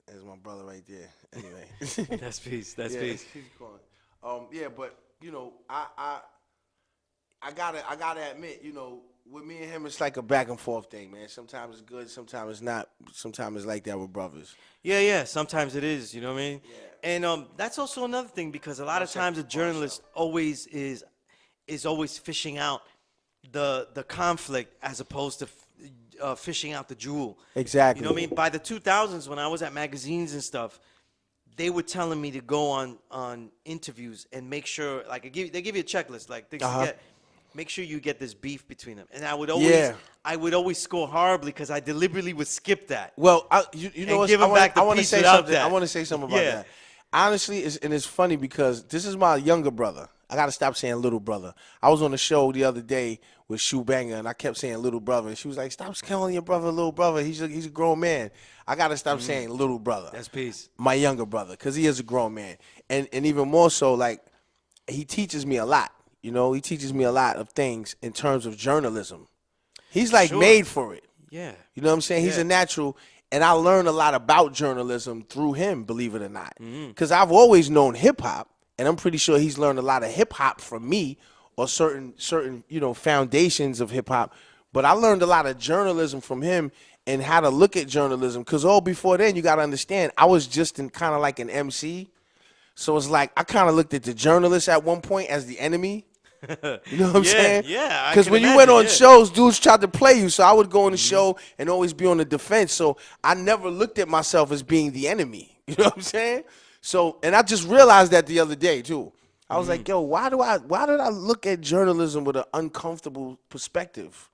There's my brother right there. Anyway, That's peace. That's peace. He's calling. Yeah, but you know, I gotta admit, you know, with me and him, it's like a back and forth thing, man. Sometimes it's good, sometimes it's not. Sometimes it's like that with brothers. Yeah. Sometimes it is. You know what I mean? Yeah. And that's also another thing because a lot of times a journalist always is always fishing out the conflict as opposed to fishing out the jewel. Exactly. You know what I mean? By the 2000s, when I was at magazines and stuff, they were telling me to go on interviews and make sure, like, they give you a checklist, like things to get. Make sure you get this beef between them. And I would always score horribly because I deliberately would skip that. Well, you know what? I want to say something. I want to say something about that. Honestly, it's funny because this is my younger brother. I gotta stop saying little brother. I was on a show the other day with Shoe Banger, and I kept saying little brother, and she was like, "Stop calling your brother little brother. He's a grown man." I gotta stop saying little brother. That's peace. My younger brother, because he is a grown man, and even more so, like, he teaches me a lot. You know, he teaches me a lot of things in terms of journalism. He's like Sure. made for it. Yeah. You know what I'm saying? He's Yeah. a natural, and I learned a lot about journalism through him, believe it or not. Because I've always known hip hop, and I'm pretty sure he's learned a lot of hip hop from me, or certain foundations of hip hop. But I learned a lot of journalism from him and how to look at journalism. Because all before then, you got to understand, I was just in kind of like an MC. So it's like I kind of looked at the journalist at one point as the enemy. You know what I'm saying? Yeah, I Because can when you went imagine, on yeah. shows, dudes tried to play you. So I would go on the show and always be on the defense. So I never looked at myself as being the enemy. You know what I'm saying? So, and I just realized that the other day too. I was like, yo, why did I look at journalism with an uncomfortable perspective?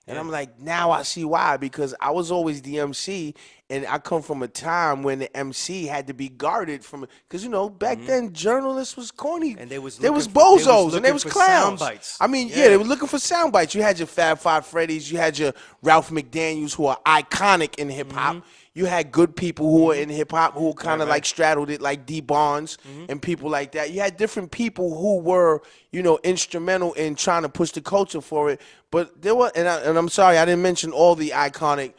And I'm like, now I see why, because I was always the MC, and I come from a time when the MC had to be guarded from, because back then journalists was corny, And they was bozos, and they looking was for clowns. sound bites. I mean, Yeah. they were looking for sound bites. You had your Fab Five Freddies, you had your Ralph McDaniels, who are iconic in hip hop. You had good people who were in hip hop who kind of like straddled it, like D Bonds and people like that. You had different people who were, instrumental in trying to push the culture for it. But there were, and I'm sorry, I didn't mention all the iconic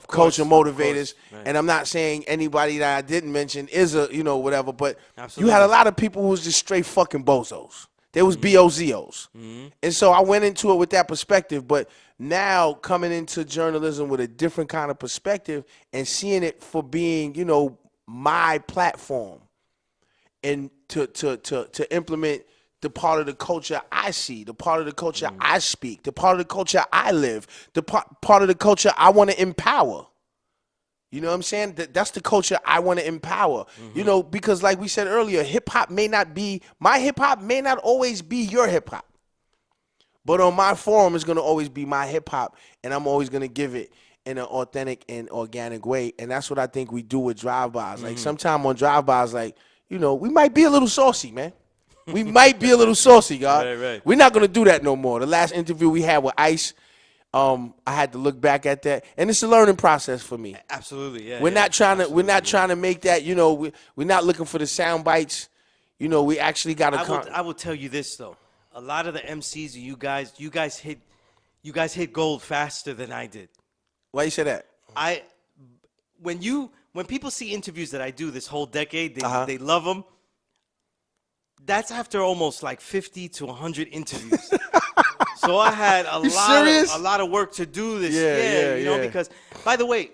culture motivators. Right. And I'm not saying anybody that I didn't mention is a, whatever. But Absolutely. you had a lot of people who was just straight fucking bozos. They was BOZOs. And so I went into it with that perspective. But now coming into journalism with a different kind of perspective and seeing it for being, my platform and to implement the part of the culture I see, the part of the culture I speak, the part of the culture I live, the part of the culture I want to empower. You know what I'm saying? That's the culture I want to empower. Because like we said earlier, my hip hop may not always be your hip hop. But on my forum, it's going to always be my hip hop, and I'm always going to give it in an authentic and organic way. And that's what I think we do with drive-bys. Like sometime on drive-bys, like, we might be a little saucy, man. We might be a little saucy, God. Right. We're not going to do that no more. The last interview we had with Ice, I had to look back at that, and it's a learning process for me. Absolutely, yeah. We're not trying to make that, we're not looking for the sound bites. We actually got to I will tell you this though. A lot of the MCs, you guys hit gold faster than I did. Why you say that? When people see interviews that I do this whole decade, they love them. That's after almost like 50 to 100 interviews. So I had a lot of work to do this. Yeah. Because by the way,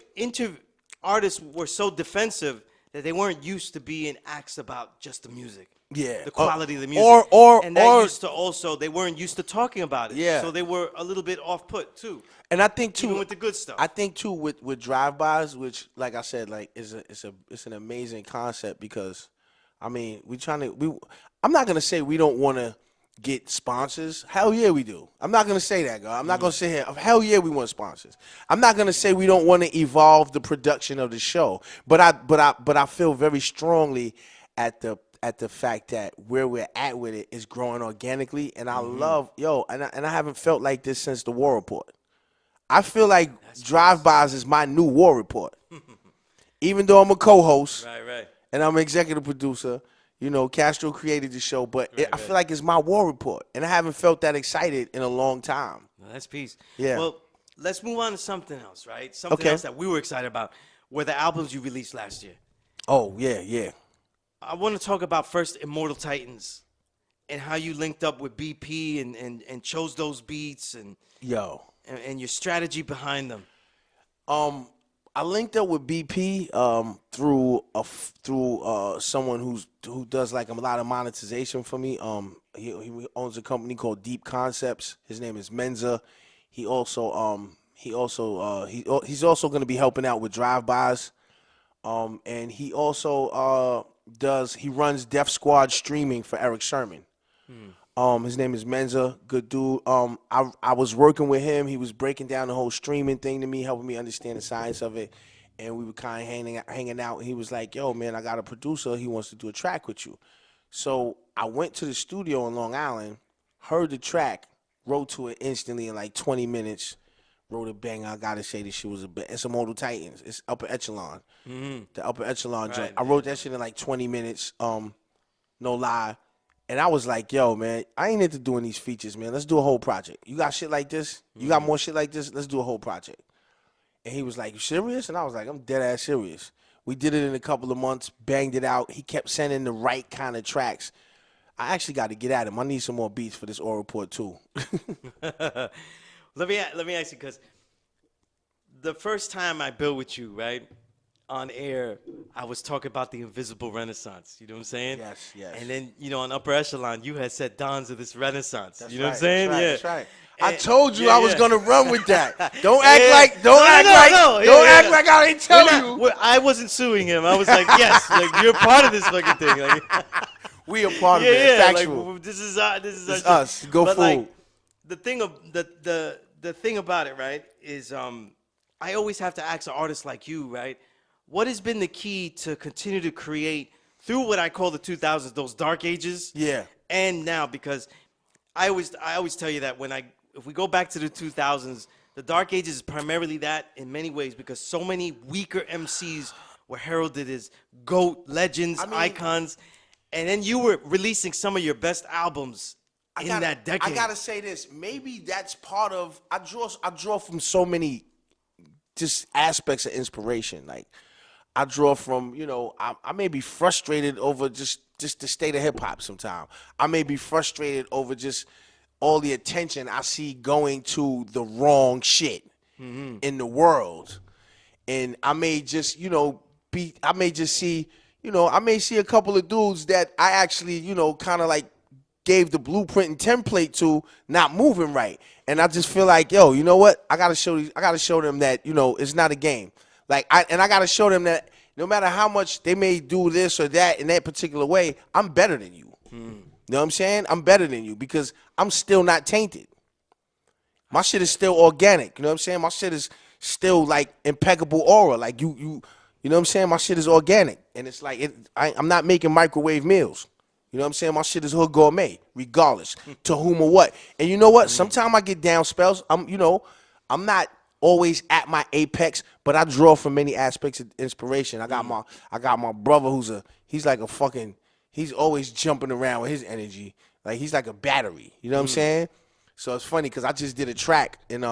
artists were so defensive that they weren't used to being asked about just the music. Yeah. The quality of the music. They weren't used to talking about it. Yeah. So they were a little bit off put too. And I think too, even with the good stuff. I think too with drive-bys, which like I said, like it's an amazing concept because, I mean, I'm not gonna say we don't want to get sponsors. Hell yeah, we do. I'm not gonna say that, girl. I'm not gonna say here. Hell yeah, we want sponsors. I'm not gonna say we don't want to evolve the production of the show. But I feel very strongly at the fact that where we're at with it is growing organically, and I love and I haven't felt like this since the War Report. I feel like drive-bys is my new War Report. Even though I'm a co-host, Right. and I'm an executive producer. Castro created the show, but I feel like it's my War Report, and I haven't felt that excited in a long time. Well, that's peace. Yeah. Well, let's move on to something else, right? Something else that we were excited about were the albums you released last year. Oh, yeah. I want to talk about first Immortal Titans and how you linked up with BP and chose those beats and your strategy behind them. I linked up with BP through someone who does like a lot of monetization for me. He owns a company called Deep Concepts. His name is Menza. He's also going to be helping out with drive-bys. And he also runs Def Squad streaming for Eric Sherman. His name is Menza, good dude. I was working with him. He was breaking down the whole streaming thing to me, helping me understand the science of it. And we were kind of hanging out. He was like, yo, man, I got a producer. He wants to do a track with you. So I went to the studio in Long Island, heard the track, wrote to it instantly in like 20 minutes. Wrote a bang. I gotta say this shit was it's Immortal Titans. It's Upper Echelon. The Upper Echelon joint. I wrote that shit in like 20 minutes. No lie. And I was like, yo, man, I ain't into doing these features, man. Let's do a whole project. You got shit like this? You got more shit like this? Let's do a whole project. And he was like, you serious? And I was like, I'm dead ass serious. We did it in a couple of months, banged it out. He kept sending the right kind of tracks. I actually got to get at him. I need some more beats for this oral report too. Let me ask you, because the first time I built with you, right, on air, I was talking about the invisible renaissance. You know what I'm saying? Yes. And then, on Upper Echelon, you had said dawns of this renaissance. That's you know what I'm saying? That's yeah. right. I told you yeah, I was yeah. gonna run with that. Don't act like I didn't tell you. I wasn't suing him. I was like, yes, like you're part of this fucking thing. Like, we are part of it. Factual. Like, this is our us. Go but fool. Like, the thing about it, right, is I always have to ask an artist like you, right, what has been the key to continue to create through what I call the 2000s, those dark ages? Yeah. And now, because I always tell you that if we go back to the 2000s, the dark ages is primarily that in many ways, because so many weaker MCs were heralded as GOAT, legends, icons, and then you were releasing some of your best albums that decade. I gotta say this. Maybe that's part of. I draw from so many just aspects of inspiration. Like I draw from, I may be frustrated over just the state of hip hop sometimes. I may be frustrated over just all the attention I see going to the wrong shit in the world. And I may just, I may see a couple of dudes that I actually, kind of like gave the blueprint and template to not moving right. And I just feel like, yo, you know what? I gotta show them that, it's not a game. Like I gotta show them that no matter how much they may do this or that in that particular way, I'm better than you. You know what I'm saying? I'm better than you because I'm still not tainted. My shit is still organic. You know what I'm saying? My shit is still like impeccable aura. Like you know what I'm saying? My shit is organic. And it's like I'm not making microwave meals. You know what I'm saying? My shit is hood gourmet, regardless to whom or what. And you know what? Sometimes I get down spells. I'm not always at my apex, but I draw from many aspects of inspiration. I got my brother he's always jumping around with his energy. Like he's like a battery. You know what I'm saying? So it's funny because I just did a track and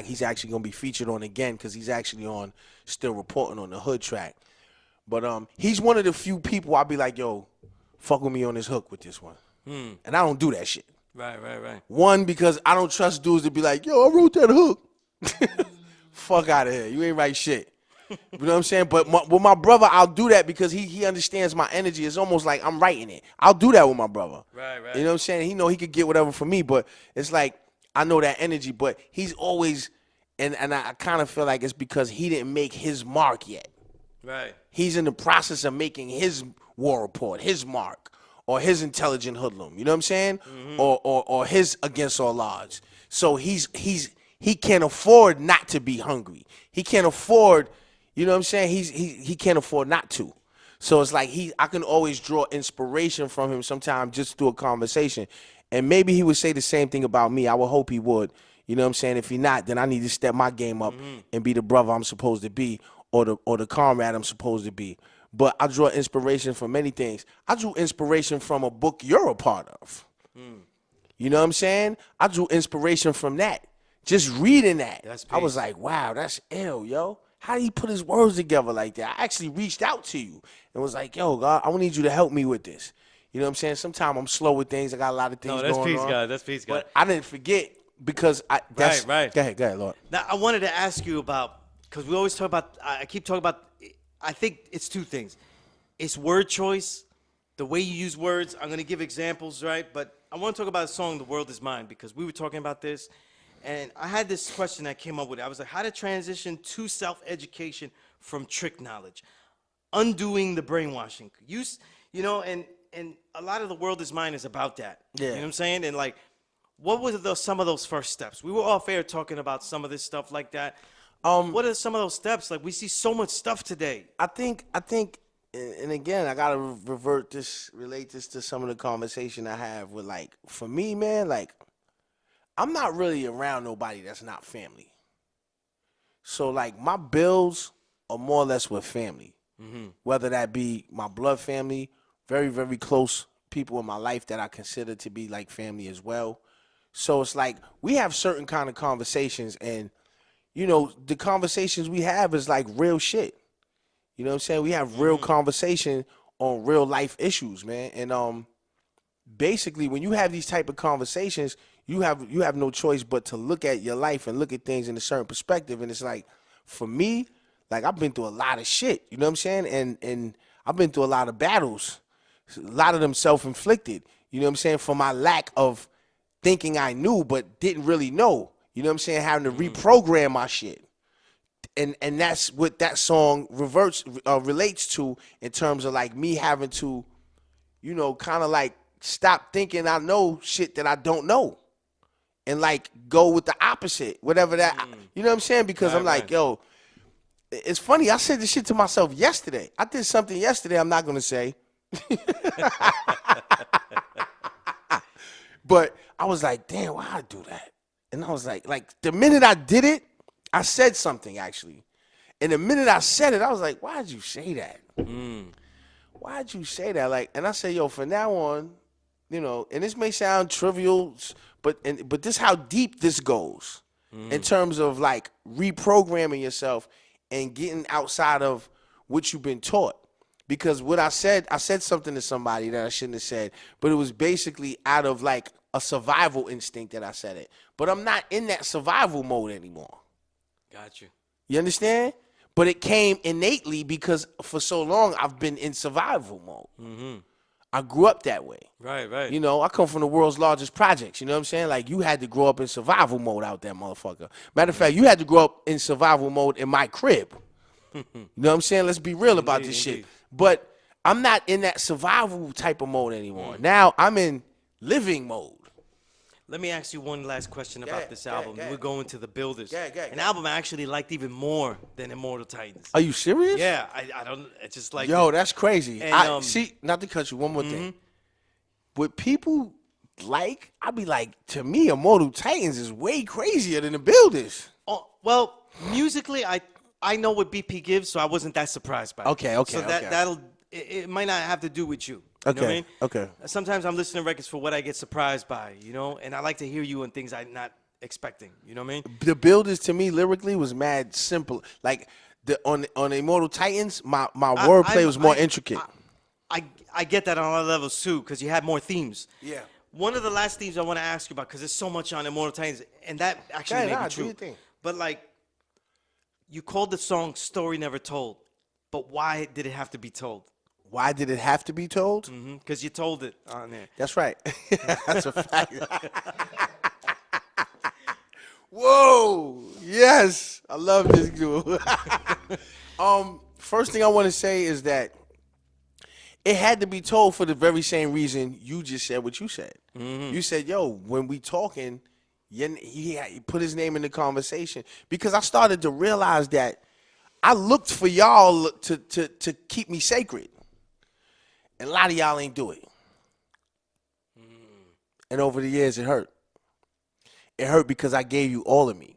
he's actually gonna be featured on again because he's actually on Still Reporting on the Hood track. But he's one of the few people I'll be like, yo, fuck with me on this hook with this one. And I don't do that shit. Right. One, because I don't trust dudes to be like, yo, I wrote that hook. Fuck out of here. You ain't write shit. You know what I'm saying? But with my brother, I'll do that because he understands my energy. It's almost like I'm writing it. I'll do that with my brother. Right. You know what I'm saying? He know he could get whatever from me, but it's like I know that energy, but he's always, and I kind of feel like it's because he didn't make his mark yet. Right. He's in the process of making his war report, his mark, or his intelligent hoodlum. You know what I'm saying? Or his against all odds. So he can't afford not to be hungry. He can't afford, you know what I'm saying? He can't afford not to. So it's like I can always draw inspiration from him sometimes just through a conversation. And maybe he would say the same thing about me. I would hope he would. You know what I'm saying? If he not, then I need to step my game up and be the brother I'm supposed to be, or the comrade I'm supposed to be. But I draw inspiration from many things. I drew inspiration from a book you're a part of. You know what I'm saying? I drew inspiration from that. Just reading that. I was like, wow, that's ill, yo. How did he put his words together like that? I actually reached out to you and was like, yo, God, I need you to help me with this. You know what I'm saying? Sometimes I'm slow with things. I got a lot of things going on. That's peace, God. But I didn't forget because Right. Go ahead, Lord. Now, I wanted to ask you about, because we always talk about, I keep talking about, I think it's two things. It's word choice, the way you use words. I'm going to give examples, right? But I want to talk about a song, The World Is Mine, because we were talking about this. And I had this question I came up with. I was like, how to transition to self-education from trick knowledge, undoing the brainwashing. And a lot of The World Is Mine is about that. Yeah. You know what I'm saying? And like, what were some of those first steps? We were off air talking about some of this stuff like that. What are some of those steps? Like, we see so much stuff today. I think and again, I gotta relate this to some of the conversation I have with, like, for me, man, like, I'm not really around nobody that's not family. So, like, my bills are more or less with family, whether that be my blood family, very, very close people in my life that I consider to be like family as well. So it's like we have certain kind of conversations, and the conversations we have is like real shit. You know what I'm saying? We have real conversation on real life issues, man. And basically, when you have these type of conversations, you have no choice but to look at your life and look at things in a certain perspective. And it's like, for me, like, I've been through a lot of shit. You know what I'm saying? And I've been through a lot of battles, a lot of them self-inflicted. You know what I'm saying? For my lack of thinking I knew but didn't really know. You know what I'm saying? Having to reprogram my shit. And that's what that song relates to, in terms of like me having to, kind of like stop thinking I know shit that I don't know, and like go with the opposite, whatever that, you know what I'm saying? Because I'm like, yo, it's funny. I said this shit to myself yesterday. I did something yesterday I'm not going to say. But I was like, damn, why I do that? And I was like the minute I did it, I said something actually. And the minute I said it, I was like, why'd you say that? Why'd you say that? Like, and I said, yo, from now on, and this may sound trivial, but this is how deep this goes in terms of like reprogramming yourself and getting outside of what you've been taught. Because what I said something to somebody that I shouldn't have said, but it was basically out of like a survival instinct that I said it. But I'm not in that survival mode anymore. Got you. You understand? But it came innately because for so long I've been in survival mode. I grew up that way. Right. I come from the world's largest projects. You know what I'm saying? Like, you had to grow up in survival mode out there, motherfucker. Matter of fact, you had to grow up in survival mode in my crib. You know what I'm saying? Let's be real about this shit. But I'm not in that survival type of mode anymore. Now I'm in living mode. Let me ask you one last question about this album. go ahead. We're going to the Builders. An album I actually liked even more than Immortal Titans. Are you serious? Yeah, I don't. It's just like, yo, that's crazy. And, see, not to cut you, one more thing. What people like, I'd be like, to me, Immortal Titans is way crazier than the Builders. Oh, well, musically, I know what BP gives, so I wasn't that surprised by it. Okay. So it might not have to do with you. You know what I mean? Okay. Sometimes I'm listening to records for what I get surprised by, and I like to hear you on things I'm not expecting. You know what I mean? The Builders, to me, lyrically was mad simple. Like, on Immortal Titans, my wordplay was more intricate. I get that on other levels too, because you had more themes. Yeah. One of the last themes I want to ask you about, because there's so much on Immortal Titans, and that actually may be true. Do your thing. But like, you called the song "Story Never Told," but why did it have to be told? Why did it have to be told? Because you told it on there. That's right. That's a fact. Whoa. Yes. I love this dude. First thing I want to say is that it had to be told for the very same reason you just said what you said. You said, yo, when we talking, he put his name in the conversation. Because I started to realize that I looked for y'all to keep me sacred. And a lot of y'all ain't do it. And over the years, it hurt. It hurt because I gave you all of me.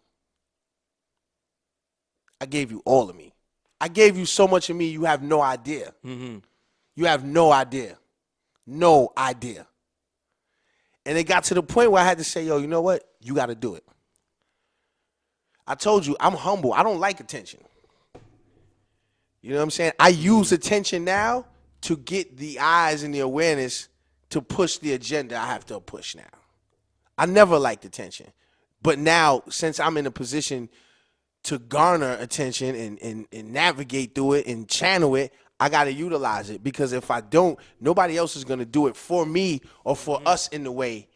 I gave you all of me. I gave you so much of me, you have no idea. You have no idea. No idea. And it got to the point where I had to say, yo, you know what? You got to do it. I told you, I'm humble. I don't like attention. You know what I'm saying? I use attention now to get the eyes and the awareness to push the agenda I have to push now. I never liked attention. But now, since I'm in a position to garner attention and navigate through it and channel it, I got to utilize it. Because if I don't, nobody else is going to do it for me or for us in the way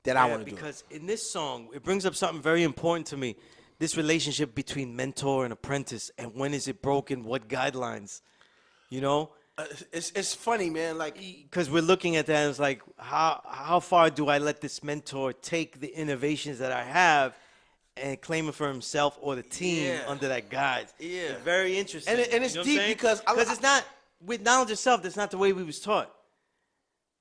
that I want to do it. Because in this song, it brings up something very important to me. This relationship between mentor and apprentice, and when is it broken, what guidelines, It's funny, man. Like, because we're looking at that, and it's like, how far do I let this mentor take the innovations that I have and claim it for himself or the team under that guide? Yeah. It's very interesting. And it's deep because it's not with knowledge of self, that's not the way we was taught.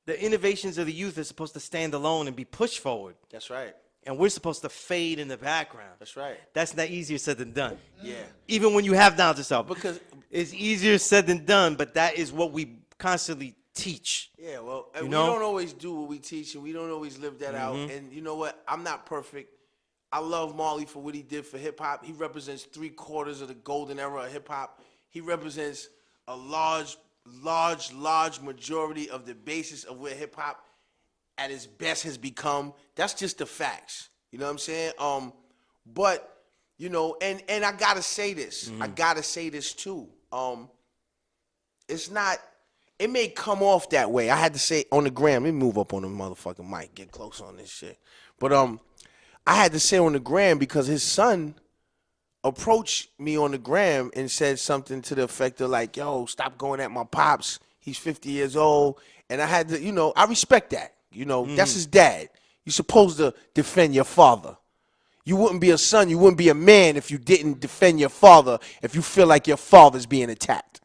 The innovations of the youth are supposed to stand alone and be pushed forward. That's right. And we're supposed to fade in the background. That's right. That's not easier said than done. Yeah. Even when you have knowledge of self. Because it's easier said than done, but that is what we constantly teach. yeah, well, You we know? don't always do what we teach, and we don't always live that out. And you know what? I'm not perfect. I love Marley for what he did for hip hop. He represents 3/4 of the golden era of hip hop. He represents a large majority of the basis of where hip hop at its best has become. That's just the facts. You know what I'm saying? But you know, and I gotta say this. I gotta say this too. It's not. It may come off that way. I had to say on the gram. Let me move up on the motherfucking mic. Get close on this shit. But I had to say on the gram because his son approached me on the gram and said something to the effect of like, "Yo, stop going at my pops. He's 50 years old." And I had to, you know, I respect that. You know, that's his dad. You're supposed to defend your father. You wouldn't be a son, you wouldn't be a man if you didn't defend your father, if you feel like your father's being attacked.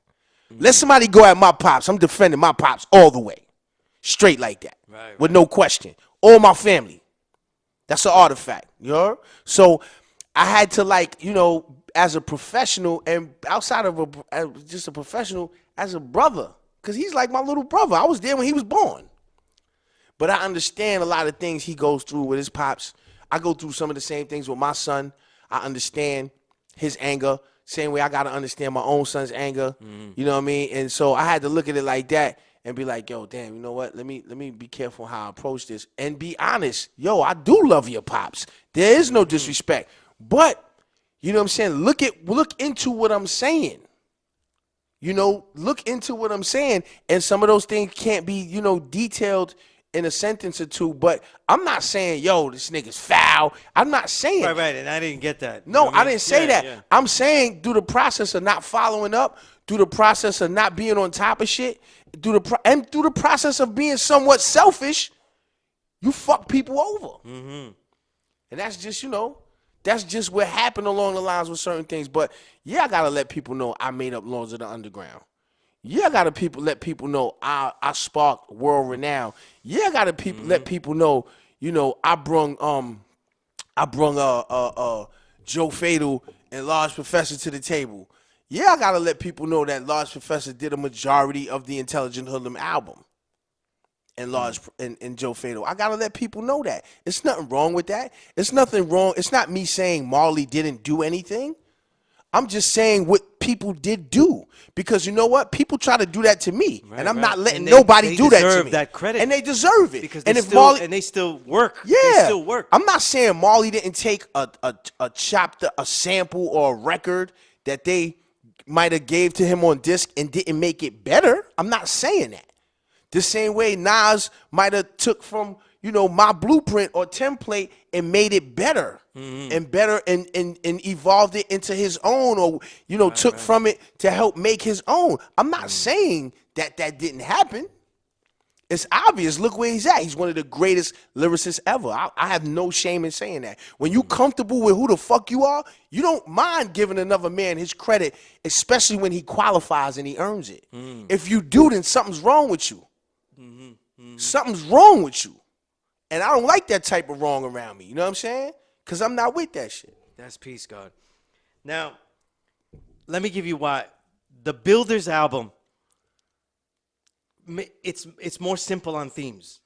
Let somebody go at my pops. I'm defending my pops all the way. Straight like that. Right. With no question. All my family. That's an artifact. You know? So I had to, like, you know, as a professional and outside of just a professional, as a brother. Because he's like my little brother. I was there when he was born. But I understand a lot of things he goes through with his pops. I go through some of the same things with my son. I understand his anger. Same way I got to understand my own son's anger. You know what I mean? And so I had to look at it like that and be like, yo, damn, you know what? Let me be careful how I approach this and be honest. Yo, I do love your pops. There is no disrespect. But, you know what I'm saying? Look into what I'm saying. You know, look into what I'm saying. And some of those things can't be, you know, detailed in a sentence or two, but I'm not saying, yo, this nigga's foul. I'm not saying Right, and I didn't get that. No, You know what I didn't say that. Yeah. I'm saying through the process of not following up, through the process of not being on top of shit, through the process of being somewhat selfish, you fuck people over. And that's just, you know, that's just what happened along the lines with certain things. But yeah, I gotta let people know I made up Laws of the Underground. Yeah, I gotta let people know I sparked world renown. Yeah, I gotta let people know, you know, I brung Joe Fatal and Large Professor to the table. Yeah, I gotta let people know that Large Professor did a majority of the Intelligent Hoodlum album. And and Joe Fatal. I gotta let people know that. It's nothing wrong with that. It's nothing wrong. It's not me saying Marley didn't do anything. I'm just saying what people did do. Because you know what? People try to do that to me. And I'm not letting nobody do that to me. They deserve that credit. And they deserve it. Because and they still work. Yeah. They still work. I'm not saying Marley didn't take a chapter, a sample, or a record that they might have gave to him on disc and didn't make it better. I'm not saying that. The same way Nas might have took from, you know, my blueprint or template and made it better and better and evolved it into his own, or, you know, took from it to help make his own. I'm not saying that didn't happen. It's obvious. Look where he's at. He's one of the greatest lyricists ever. I have no shame in saying that. When you comfortable with who the fuck you are, you don't mind giving another man his credit, especially when he qualifies and he earns it. If you do, then something's wrong with you. Something's wrong with you. And I don't like that type of wrong around me. You know what I'm saying? Because I'm not with that shit. That's peace, God. Now, let me give you why. The Builders album, it's more simple on themes.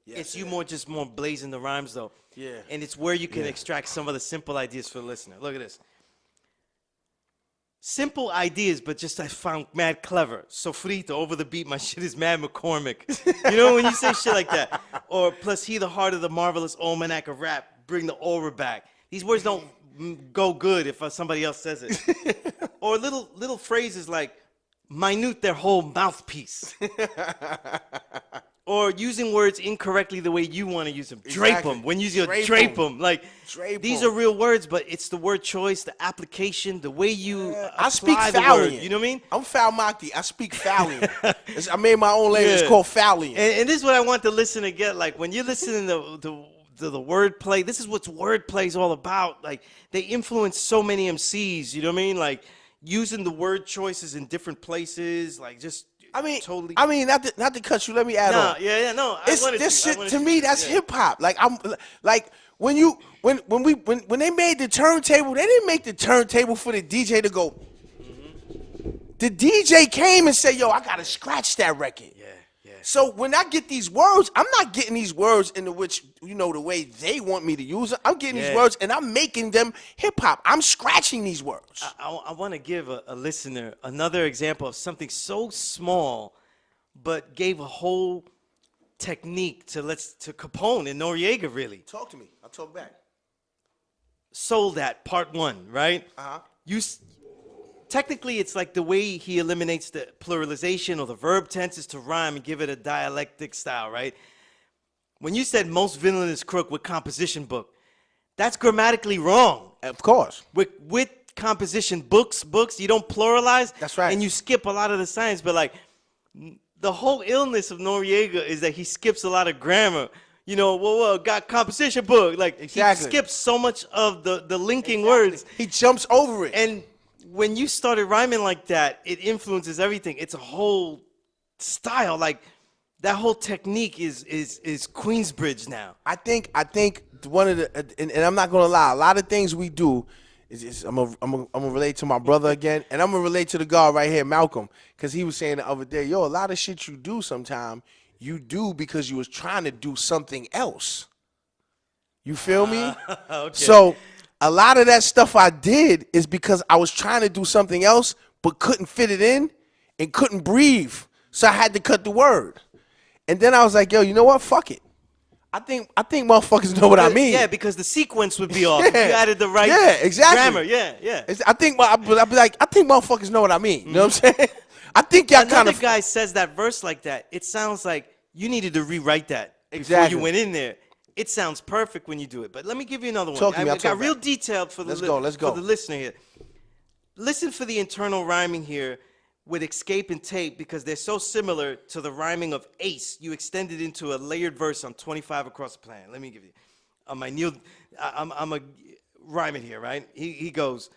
Yes, it's you more blazing the rhymes, though. Yeah. And it's where you can extract some of the simple ideas for the listener. Look at this. Simple ideas, but just I found mad clever. Sofrito, over the beat, my shit is mad McCormick. You know when you say shit like that? Or plus he the heart of the marvelous almanac of rap, bring the aura back. These words don't go good if somebody else says it. Or little phrases like minute their whole mouthpiece. Or using words incorrectly the way you want to use them. Exactly. Drape them. When you use your drape them. Like, these are real words, but it's the word choice, the application, the way you I speak the word. You know what I mean? I'm Falmaki. I speak Falian. I made my own language. It's called Falian. And this is what I want the listener to get. Like, when you're listening to the wordplay, this is what wordplay is all about. Like, they influence so many MCs. You know what I mean? Like, using the word choices in different places, like just totally. Not to cut you. Let me add on. No. It's this shit to me. That's hip hop. Like when they made the turntable, they didn't make the turntable for the DJ to go. The DJ came and said, "Yo, I gotta scratch that record." Yeah. So when I get these words, I'm not getting these words in which the way they want me to use it. I'm getting these words and I'm making them hip hop. I'm scratching these words. I want to give a listener another example of something so small, but gave a whole technique to Capone and Noriega. Really, talk to me. I'll talk back. Sold that part 1, right? Technically, it's like the way he eliminates the pluralization or the verb tenses to rhyme and give it a dialectic style, right? When you said most villainous crook with composition book, that's grammatically wrong. Of course. With composition books, you don't pluralize. That's right. And you skip a lot of the science, but like the whole illness of Noriega is that he skips a lot of grammar. Got composition book. Like exactly. He skips so much of the linking words. He jumps over it. And when you started rhyming like that, it influences everything. It's a whole style. Like that whole technique is Queensbridge now. I think one of the and I'm not gonna lie, a lot of things we do is I'm gonna relate to my brother again, and I'm gonna relate to the guy right here, Malcolm, because he was saying the other day, yo, a lot of shit you do sometime you do because you was trying to do something else. You feel me? Okay. So a lot of that stuff I did is because I was trying to do something else, but couldn't fit it in and couldn't breathe. So I had to cut the word. And then I was like, yo, you know what? Fuck it. I think motherfuckers know what I mean. Yeah, because the sequence would be off. If you added the right grammar. Yeah. I think motherfuckers know what I mean. You know what I'm saying? I think y'all Another guy says that verse like that. It sounds like you needed to rewrite that before you went in there. It sounds perfect when you do it. But let me give you another one. I got real detailed for the for the listener here. Listen for the internal rhyming here with escape and tape because they're so similar to the rhyming of Ace. You extend it into a layered verse on 25 Across the Planet. Let me give you. I'm a rhyme it here, right? He goes,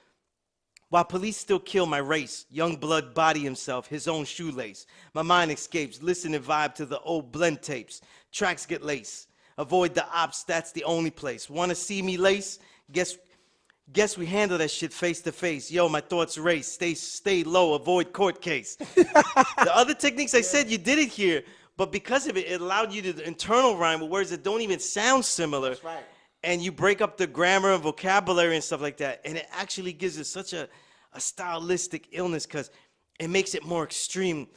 while police still kill my race, young blood body himself, his own shoelace. My mind escapes, listen and vibe to the old blend tapes. Tracks get laced. Avoid the ops, that's the only place. Wanna see me lace? Guess we handle that shit face to face. Yo, my thoughts race. Stay low, avoid court case. The other techniques I said, you did it here, but because of it, it allowed you to internal rhyme with words that don't even sound similar. That's right. And you break up the grammar and vocabulary and stuff like that. And it actually gives it such a stylistic illness because it makes it more extreme.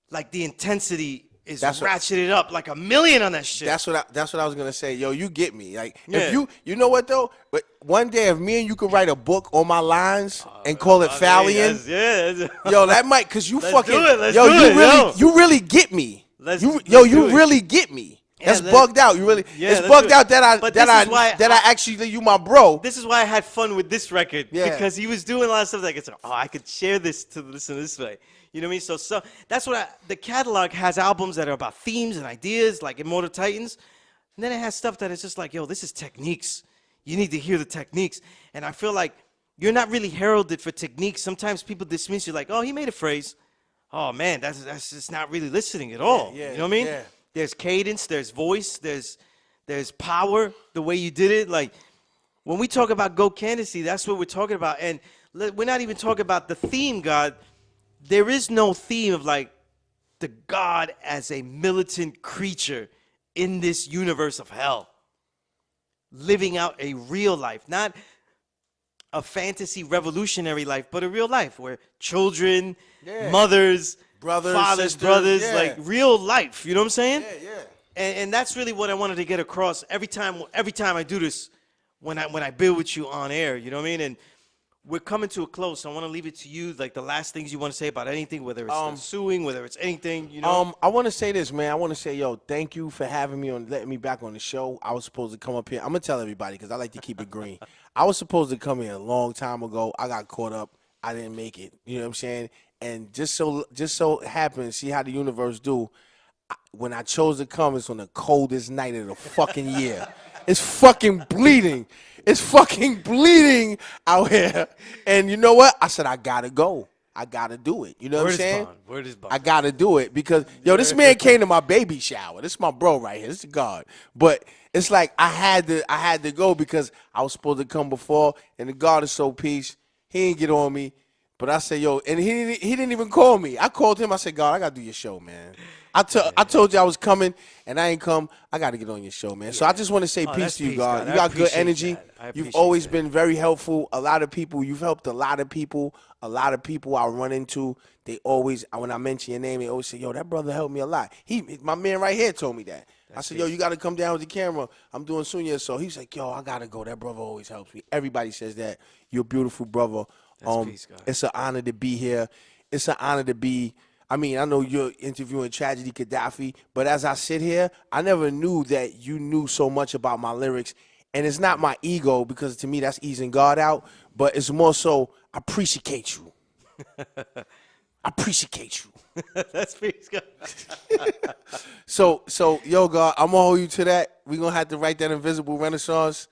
Like the intensity is ratcheted up like a million on that shit. That's what I was gonna say. Yo, you get me. Like if you know what though? But one day if me and you could write a book on my lines and call it Fallion, yo, that might cause you fucking you really get me. You really get me. That's bugged out. You really it's bugged out that I actually you my bro. This is why I had fun with this record because he was doing a lot of stuff like it's I could share this to listen this way. You know what I mean? So that's what the catalog has albums that are about themes and ideas like Immortal Titans. And then it has stuff that is just like, yo, this is techniques. You need to hear the techniques. And I feel like you're not really heralded for techniques. Sometimes people dismiss you like, oh, he made a phrase. Oh, man, that's just not really listening at all. You know what I mean? Yeah. There's cadence, there's voice, there's power, the way you did it. Like, when we talk about Go Candidacy, that's what we're talking about. And we're not even talking about the theme, God. There is no theme of like the God as a militant creature in this universe of hell, living out a real life, not a fantasy revolutionary life, but a real life where children, mothers, fathers, sisters, brothers, like real life. You know what I'm saying? Yeah. And that's really what I wanted to get across every time I do this, when I build with you on air. You know what I mean? And we're coming to a close. So I want to leave it to you, like the last things you want to say about anything, whether it's the suing, whether it's anything, you know. I want to say this, man. I want to say, yo, thank you for having me on, letting me back on the show. I was supposed to come up here. I'm gonna tell everybody because I like to keep it green. I was supposed to come here a long time ago. I got caught up. I didn't make it. You know what I'm saying? And just so happens, see how the universe do. When I chose to come, it's on the coldest night of the fucking year. It's fucking bleeding. It's fucking bleeding out here. And you know what? I said, I gotta go. I gotta do it. You know what I'm saying? Word is bond. I gotta do it because this man came to my baby shower. This is my bro right here. This is God. But it's like I had to go because I was supposed to come before, and the God is so peace. He didn't get on me. But I said, yo, and he didn't even call me. I called him. I said, God, I got to do your show, man. I told you I was coming, and I ain't come. I got to get on your show, man. So I just want to say peace to you, God. You got good energy. You've always been very helpful. A lot of people, you've helped a lot of people. A lot of people I run into, they always, when I mention your name, they always say, yo, that brother helped me a lot. My man right here told me that. I said, yo, you got to come down with the camera. I'm doing Sunya. So he's like, yo, I got to go. That brother always helps me. Everybody says that. You're a beautiful brother. Peace, God. It's an honor to be here. It's an honor to be. I mean, I know you're interviewing Tragedy Khadafi, but as I sit here, I never knew that you knew so much about my lyrics. And it's not my ego, because to me that's easing God out, but it's more so I appreciate you. I appreciate you. That's peace, God. So yo, God, I'm gonna hold you to that. We're gonna have to write that Invisible Renaissance.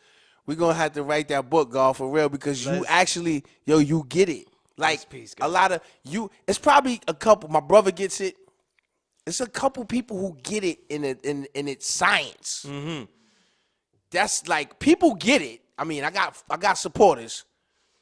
We're going to have to write that book, God, for real, because you actually, you get it. Like, a lot of you, it's probably a couple, my brother gets it. It's a couple people who get it in its science. Mm-hmm. That's like, people get it. I mean, I got supporters.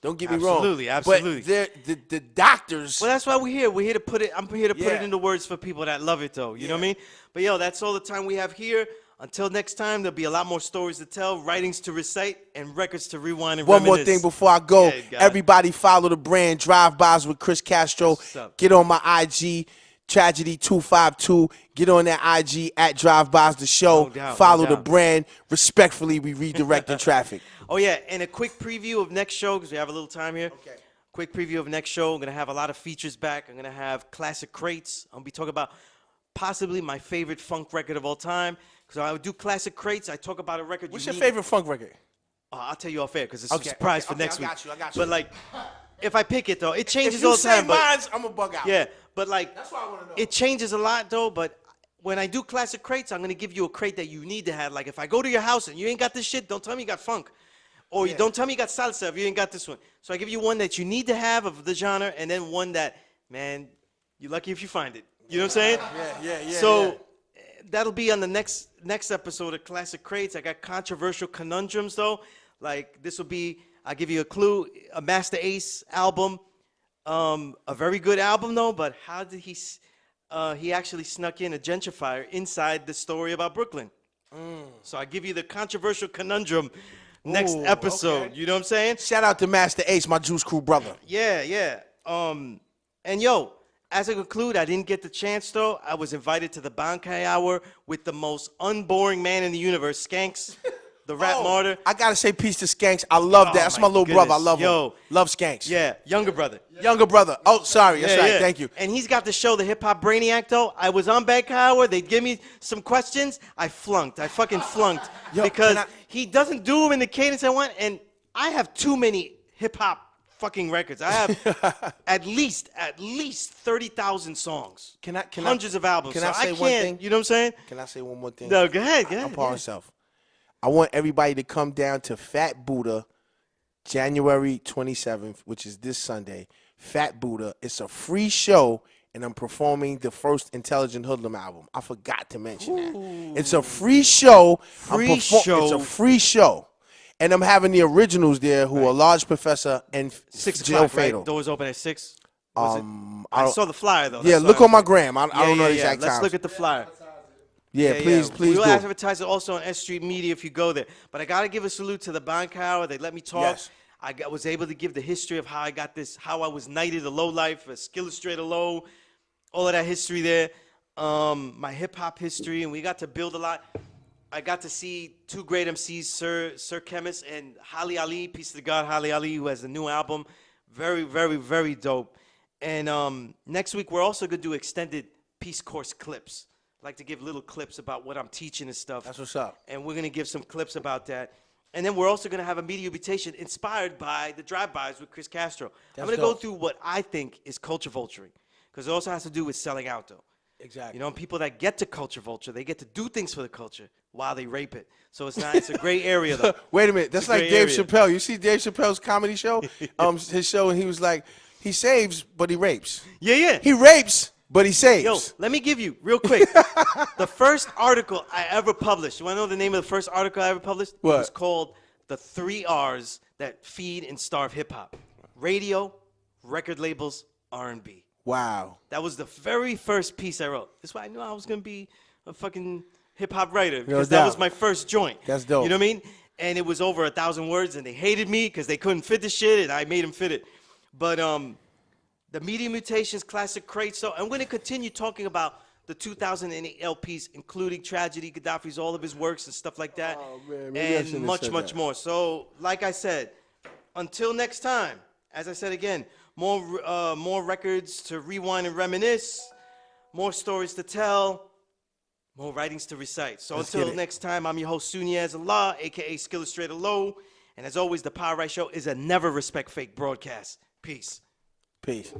Don't get me wrong. Absolutely. But the doctors. Well, that's why we're here. We're here to put it, I'm here to put it into words for people that love it, though. You know what I mean? But, yo, that's all the time we have here. Until next time, there'll be a lot more stories to tell, writings to recite, and records to rewind and reminisce. One more thing before I go. Everybody follow the brand Drive-Bys with Chris Castro. Get on my IG, Tragedy252. Get on that IG at Drive-Bys the show. Follow the brand. Respectfully, we redirect the traffic. Oh, yeah, and a quick preview of next show, because we have a little time here. Okay. Quick preview of next show. I'm going to have a lot of features back. I'm going to have classic crates. I'm going to be talking about possibly my favorite funk record of all time. Because I would do classic crates. I talk about a record. What's your favorite funk record? I'll tell you off air because it's a surprise for next week. I got you. But like, if I pick it though, it changes all the time. If you say mine, I'm gonna bug out. Yeah, but like, that's what I want to know. It changes a lot though. But when I do classic crates, I'm gonna give you a crate that you need to have. Like if I go to your house and you ain't got this shit, don't tell me you got funk, or you don't tell me you got salsa if you ain't got this one. So I give you one that you need to have of the genre, and then one that, man, you're lucky if you find it. You know what I'm saying? Yeah. So. That'll be on the next episode of Classic Crates. I got controversial conundrums, though. Like, this will be, I'll give you a clue, a Master Ace album. A very good album, though, but how did he actually snuck in a gentrifier inside the story about Brooklyn. So I give you the controversial conundrum next episode. Okay. You know what I'm saying? Shout out to Master Ace, my Juice Crew brother. Yeah. And yo, as I conclude, I didn't get the chance, though. I was invited to the Bankai Hour with the most unboring man in the universe, Skanks, the rap martyr. I got to say peace to Skanks. I love that. That's my little brother. I love him. Love Skanks. Yeah, younger brother. Younger brother. Oh, sorry. That's right. Thank you. And he's got the show, The Hip Hop Brainiac, though. I was on Bankai Hour. They'd give me some questions. I flunked. I fucking flunked. Because he doesn't do them in the cadence I want. And I have too many hip-hop fucking records. I have at least 30,000 songs. Hundreds of albums. Can I say one thing? You know what I'm saying? Can I say one more thing? No, go ahead. I'm par myself. I want everybody to come down to Fat Buddha January 27th, which is this Sunday. Fat Buddha. It's a free show, and I'm performing the first Intelligent Hoodlum album. I forgot to mention that. It's a free show. It's a free show. And I'm having the originals there who are Large Professor and 6 Joe o'clock, Fatal. Right? Doors open at 6? I saw the flyer, though. Yeah, look on my gram. I don't know the exact time. Let's look at the flyer. Yeah, please do. We'll advertise it also on S.STREET Media if you go there. But I got to give a salute to the Bankai Hour. They let me talk. Yes. I was able to give the history of how I got this, how I was knighted a low life, a Skillustrator low, all of that history there. My hip-hop history, and we got to build a lot. I got to see 2 great MCs, Sir Chemist and Holly Ali, Peace to God, Holly Ali, who has a new album. Very, very, very dope. And next week, we're also going to do extended Peace Course clips. I like to give little clips about what I'm teaching and stuff. That's what's up. And we're going to give some clips about that. And then we're also going to have a media invitation inspired by the drive-bys with Chris Castro. I'm going to go through what I think is culture vulturing, because it also has to do with selling out, though. Exactly. You know, people that get to culture vulture, they get to do things for the culture. while they rape it. So it's not. It's a gray area though. Wait a minute. That's like Dave Chappelle. You see Dave Chappelle's comedy show? His show, and he was like, he saves, but he rapes. Yeah. He rapes, but he saves. Yo, let me give you, real quick, the first article I ever published. You want to know the name of the first article I ever published? What? It was called The 3 R's That Feed and Starve Hip-Hop. Radio, record labels, R&B. Wow. That was the very first piece I wrote. That's why I knew I was going to be a fucking hip-hop writer, because that was my first joint. That's dope. You know what I mean? And it was over 1,000 words, and they hated me because they couldn't fit the shit, and I made them fit it. But the Media Mutations Classic Crate, so I'm going to continue talking about the 2008 LPs, including Tragedy, Khadafi's, all of his works and stuff like that, and much more. So, like I said, until next time, as I said again, more records to rewind and reminisce, more stories to tell, more writings to recite. So until next time, I'm your host, Sunyaz Allah, a.k.a. Skillustrator Low. And as always, the Power Right Show is a never respect fake broadcast. Peace. Peace.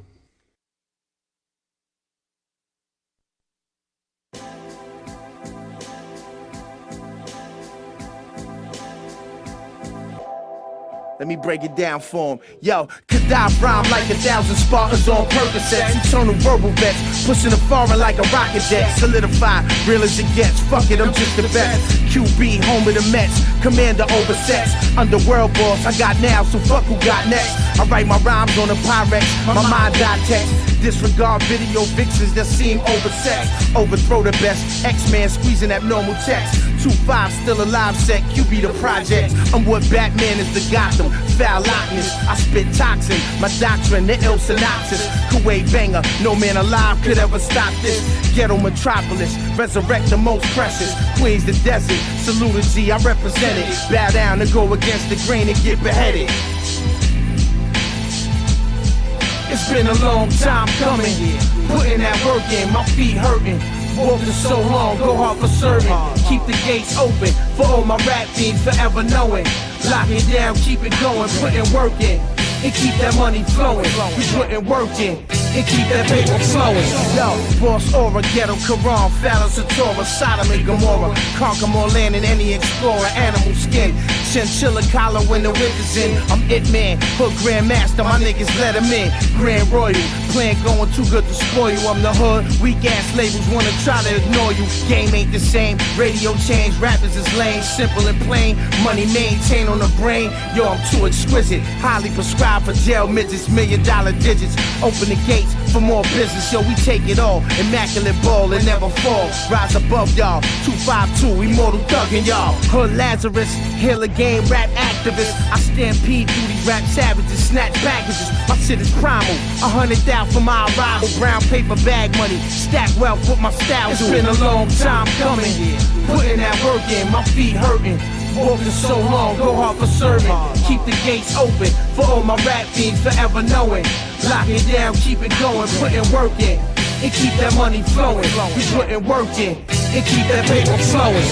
Let me break it down for him. Yo, Khadafi rhyme like 1,000 Spartans on Percocets. Eternal verbal vets, pushing the foreign like a rocket jet. Solidify, real as it gets. Fuck it, I'm just the best. QB, home of the Mets. Commander over sets. Underworld boss, I got now, so fuck who got next. I write my rhymes on a Pyrex. My mind got text. Disregard video vixens that seem oversexed. Overthrow the best. X-Man squeezing abnormal text. 2-5 still alive set. QB the project. I'm what Batman is the Gotham. Foul lockness, I spit toxin. My doctrine, the ill synopsis. Kuwait banger, no man alive could ever stop this. Ghetto metropolis, resurrect the most precious. Queens the desert, salute a G, I represent it. Bow down and go against the grain and get beheaded. It's been a long time coming, putting that work in, my feet hurting. Walking so long, go hard for serving. Keep the gates open for all my rap fiends forever knowing. Lock it down, keep it going, putting work in. And keep that money flowing. We putting work in. And keep that paper flowing. Yo, Boss Aura, Ghetto Quran, Phallus of Torah, Sodom and Gomorrah. Conquer more land than any explorer, animal skin. Chinchilla collar when the winter's in. I'm it man, hood grandmaster, my niggas let him in. Grand Royal, plan going too good to spoil you. I'm the hood, weak ass labels wanna try to ignore you. Game ain't the same, radio change, rappers is lame. Simple and plain, money maintained on the brain. Yo, I'm too exquisite, highly prescribed for jail midgets, $1 million digits. Open the gates for more business, yo, we take it all. Immaculate ball and never fall. Rise above y'all, 252, immortal thuggin' y'all. Hood Lazarus, healer game, rap activist. I stampede through these rap savages, snatch packages. My shit is primal, 100,000 for my arrival. Brown paper bag money, stack wealth with my style. It's been a long time coming, putting that work in, my feet hurting. Walking so long, go hard for serving. Keep the gates open for all my rap fiends forever knowing. Lock it down, keep it going, putting work in. And keep that money flowing. We putting work in. And keep that paper flowing.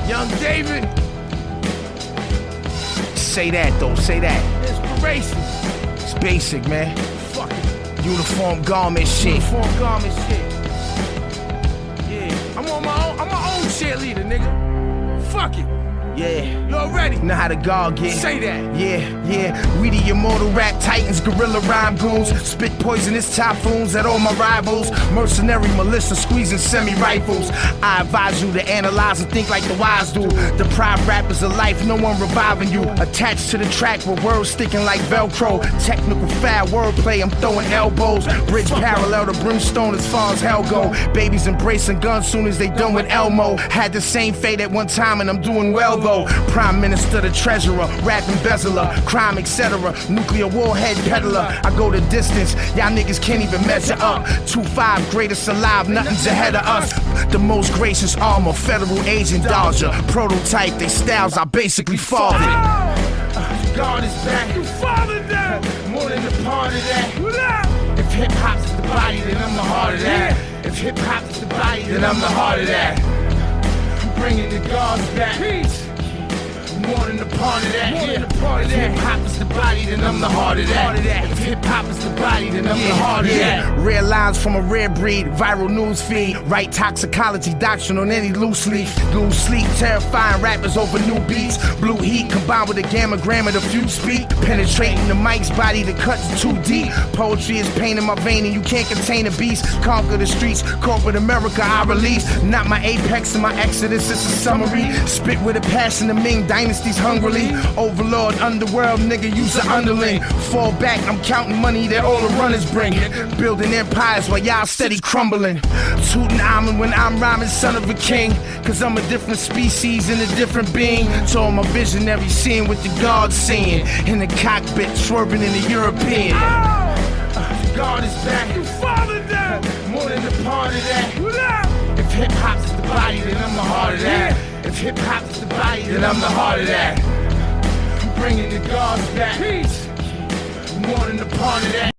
Young David. Say that though, say that. Inspiration. It's basic, man. Fuck it. Uniform garment shit. Uniform garment shit. Yeah. I'm my own cheerleader, nigga. Fuck it. Yeah. You already know how to guard get. Say that. Yeah. We the immortal rap titans, guerrilla rhyme goons. Spit poisonous typhoons at all my rivals. Mercenary militia squeezing semi-rifles. I advise you to analyze and think like the wise do. Deprived rappers of life, no one reviving you. Attached to the track with words sticking like Velcro. Technical foul wordplay, I'm throwing elbows. Bridge parallel to brimstone as far as hell go. Babies embracing guns soon as they done with Elmo. Had the same fate at one time and I'm doing well though. Prime Minister, the Treasurer, rap embezzler, crime, etc. Nuclear warhead peddler. I go the distance, y'all niggas can't even measure up. 2-5, greatest alive, nothing's ahead of us. The most gracious armor, federal agent dodger. Prototype, they styles, I basically fathered. God is back. You fathered that. More than a part of that. If hip hop's the body, then I'm the heart of that. If hip hop's the body, then I'm the heart of that. I'm bringing the gods back. Peace. More than a part of that. If hip-hop is the body, then I'm the heart of that. If hip-hop is the body, then I'm the heart of that. Rare lines from a rare breed, viral news feed. Right toxicology doctrine on any loose leaf. Lose sleep, terrifying rappers over new beats. Blue heat combined with a gamma gram of the few speak. Penetrating the mic's body, the cuts too deep. Poetry is pain in my vein and you can't contain a beast. Conquer the streets, corporate America I release. Not my apex and my exodus, it's a summary. Spit with a passion, the Ming dynasty's hungrily. Overlord, underworld, nigga, use the underling. Fall back, I'm counting money that all the runners bring. Building empires while y'all steady crumbling. Tootin' almond when I'm rhyming, son of a king. Cause I'm a different species and a different being. To all my visionary seeing what the gods seeing. In the cockpit, swerving in the European. God is back. Your father down. More than a part of that. If hip hop is the body, then I'm the heart of that. If hip hop is the body, then I'm the heart of that. I'm bringing the gods back. More than a part of that.